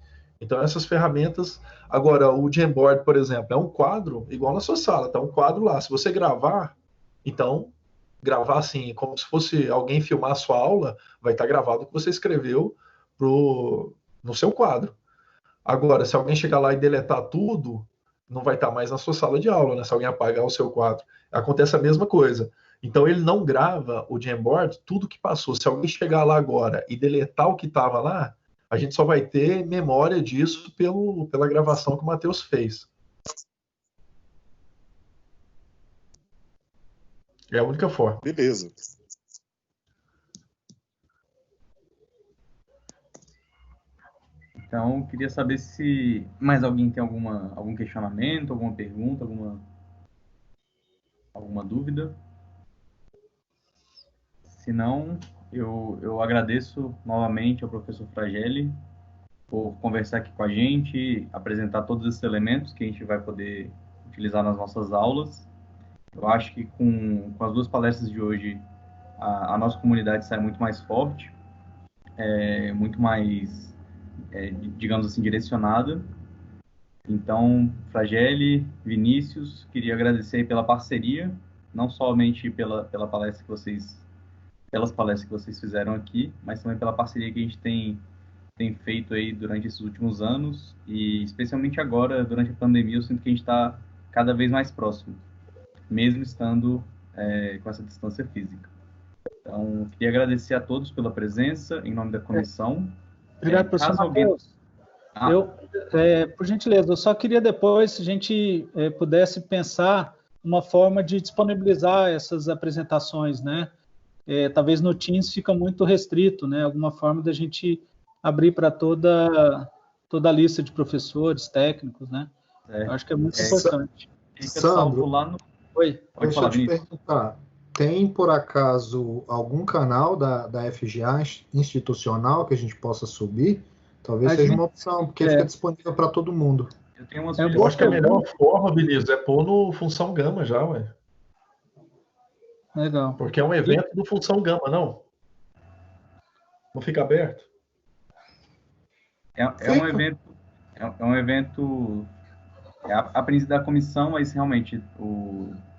Então essas ferramentas, agora o Jamboard, por exemplo, é um quadro igual na sua sala, está um quadro lá. Se você gravar, então gravar assim, como se fosse alguém filmar a sua aula, vai estar gravado o que você escreveu no seu quadro. Agora, se alguém chegar lá e deletar tudo, não vai estar mais na sua sala de aula, né? Se alguém apagar o seu quadro. Acontece a mesma coisa. Então, ele não grava o Jamboard, tudo que passou. Se alguém chegar lá agora e deletar o que estava lá, a gente só vai ter memória disso pela gravação que o Matheus fez. É a única forma. Beleza. Então, queria saber se mais alguém tem algum questionamento, alguma pergunta, alguma dúvida. Se não, eu agradeço novamente ao professor Fragelli por conversar aqui com a gente, apresentar todos esses elementos que a gente vai poder utilizar nas nossas aulas. Eu acho que com as duas palestras de hoje, a nossa comunidade sai muito mais forte, muito mais, digamos assim, direcionada. Então, Fragelli, Vinícius, queria agradecer pela parceria, não somente pelas palestras que vocês fizeram aqui, mas também pela parceria que a gente tem feito aí durante esses últimos anos, e especialmente agora, durante a pandemia, eu sinto que a gente está cada vez mais próximo, mesmo estando com essa distância física. Então, queria agradecer a todos pela presença, em nome da comissão. Obrigado, professor Matheus. Por gentileza, eu só queria depois, se a gente pudesse pensar uma forma de disponibilizar essas apresentações, né? Talvez no Teams fica muito restrito, né? Alguma forma da gente abrir para toda a lista de professores, técnicos, né? Eu acho que é muito importante. Sandro, Oi. Deixa eu te perguntar, tem por acaso algum canal da FGA institucional que a gente possa subir? Talvez seja uma opção, porque fica disponível para todo mundo. Eu acho que a melhor forma, Vinícius, é pôr no Função Gama já, ué. Legal. Porque é um evento do Função Gama, não? Não fica aberto? É um evento a princípio da comissão, mas realmente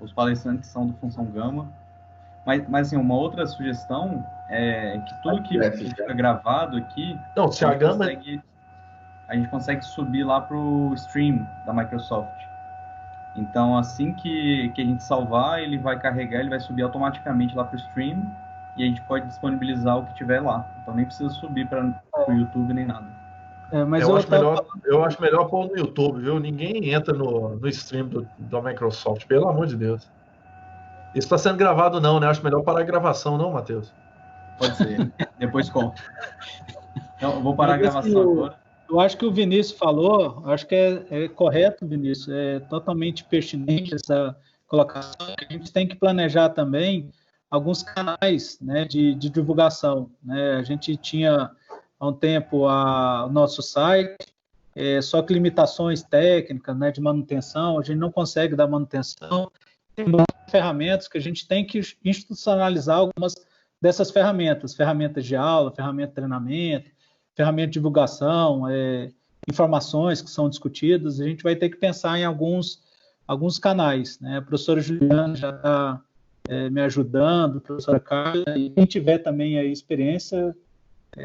os palestrantes são do Função Gama. Mas assim, uma outra sugestão é que tudo que fica gravado aqui, não, se a gente consegue subir lá para o stream da Microsoft. Então, assim que a gente salvar, ele vai carregar, ele vai subir automaticamente lá para o stream e a gente pode disponibilizar o que tiver lá. Então, nem precisa subir para o YouTube nem nada. Mas eu acho melhor pôr no YouTube, viu? Ninguém entra no stream da Microsoft, pelo amor de Deus. Isso está sendo gravado não, né? Acho melhor parar a gravação, não, Matheus? Pode ser. Depois conta. Então, eu vou parar a gravação agora. Eu acho que o Vinícius falou, acho que é correto, Vinícius, é totalmente pertinente essa colocação. A gente tem que planejar também alguns canais, né, de divulgação, né? A gente tinha há um tempo o nosso site, só que limitações técnicas, né, de manutenção, a gente não consegue dar manutenção. Tem ferramentas que a gente tem que institucionalizar algumas dessas ferramentas de aula, ferramenta de treinamento, ferramenta de divulgação, informações que são discutidas. A gente vai ter que pensar em alguns canais, né? A professora Juliana já está me ajudando, a professora Carla, e quem tiver também a experiência,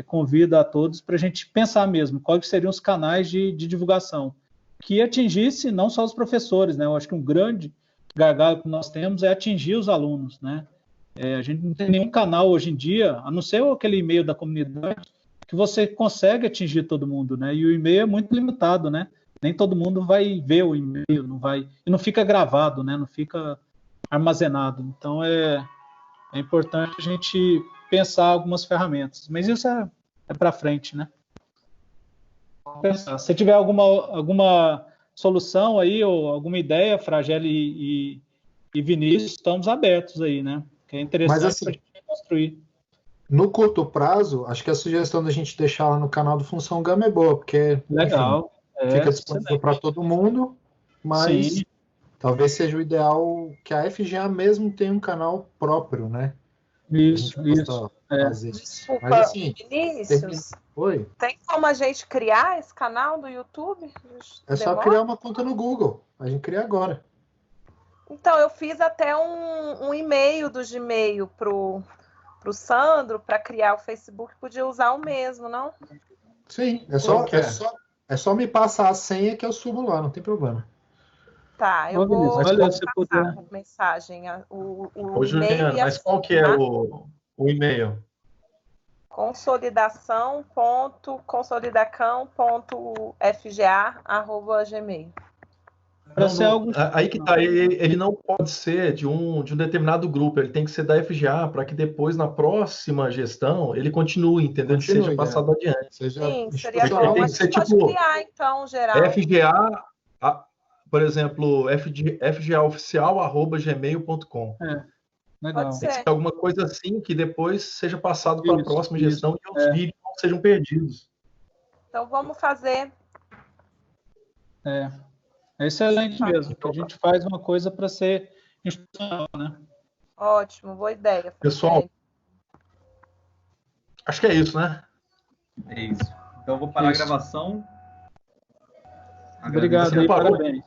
convido a todos para a gente pensar mesmo quais seriam os canais de divulgação que atingisse não só os professores, né? Eu acho que um grande gargalo que nós temos é atingir os alunos, né? A gente não tem nenhum canal hoje em dia, a não ser aquele e-mail da comunidade, que você consegue atingir todo mundo, né? E o e-mail é muito limitado, né? Nem todo mundo vai ver o e-mail, e não fica gravado, né? Não fica armazenado. Então é importante a gente pensar algumas ferramentas, mas isso é para frente, né? Se tiver alguma solução aí ou alguma ideia, Fragelli e Vinícius, estamos abertos aí, né? Que é interessante para a gente construir. No curto prazo, acho que a sugestão da gente deixar lá no canal do Função Gama é boa, porque Legal. enfim, fica disponível para todo mundo, mas Sim. talvez seja o ideal que a FGA mesmo tenha um canal próprio, né? Isso, A gente isso. possa É. fazer isso. Desculpa, Mas assim, Vinícius, Oi? tem como a gente criar esse canal do YouTube? É só Demora? criar uma conta no Google. A gente cria agora. Então, eu fiz até um e-mail do Gmail pro Sandro para criar o Facebook. Podia usar o mesmo, não? Sim, Qual que é? é só me passar a senha que eu subo lá, não tem problema. Tá, eu Ô, Vinícius, vou olha, se passar puder. por mensagem o Ô, e-mail Juliana, e a mas qual que senha, é tá? o e-mail? consolidação.fga@gmail. Para ser algo. Aí que tá, ele não pode ser de um determinado grupo, ele tem que ser da FGA para que depois, na próxima gestão, ele continue, entendeu? Ele seja passado adiante. Seja Sim, seria institucional. bom. Tem A que ser gente pode tipo criar, então, geral. FGA, por exemplo, FGAoficial@gmail.com. Legal. Pode Tem que ser. ser alguma coisa assim que depois seja passado para a Isso, próxima isso. gestão e os vídeos não sejam perdidos. Então, vamos fazer. É excelente mesmo, que a gente faz uma coisa para ser institucional, né? Ótimo, boa ideia. Pessoal, acho que é isso, né? É isso. Então eu vou parar Isso. a gravação. Obrigado Você aí, parou? parabéns.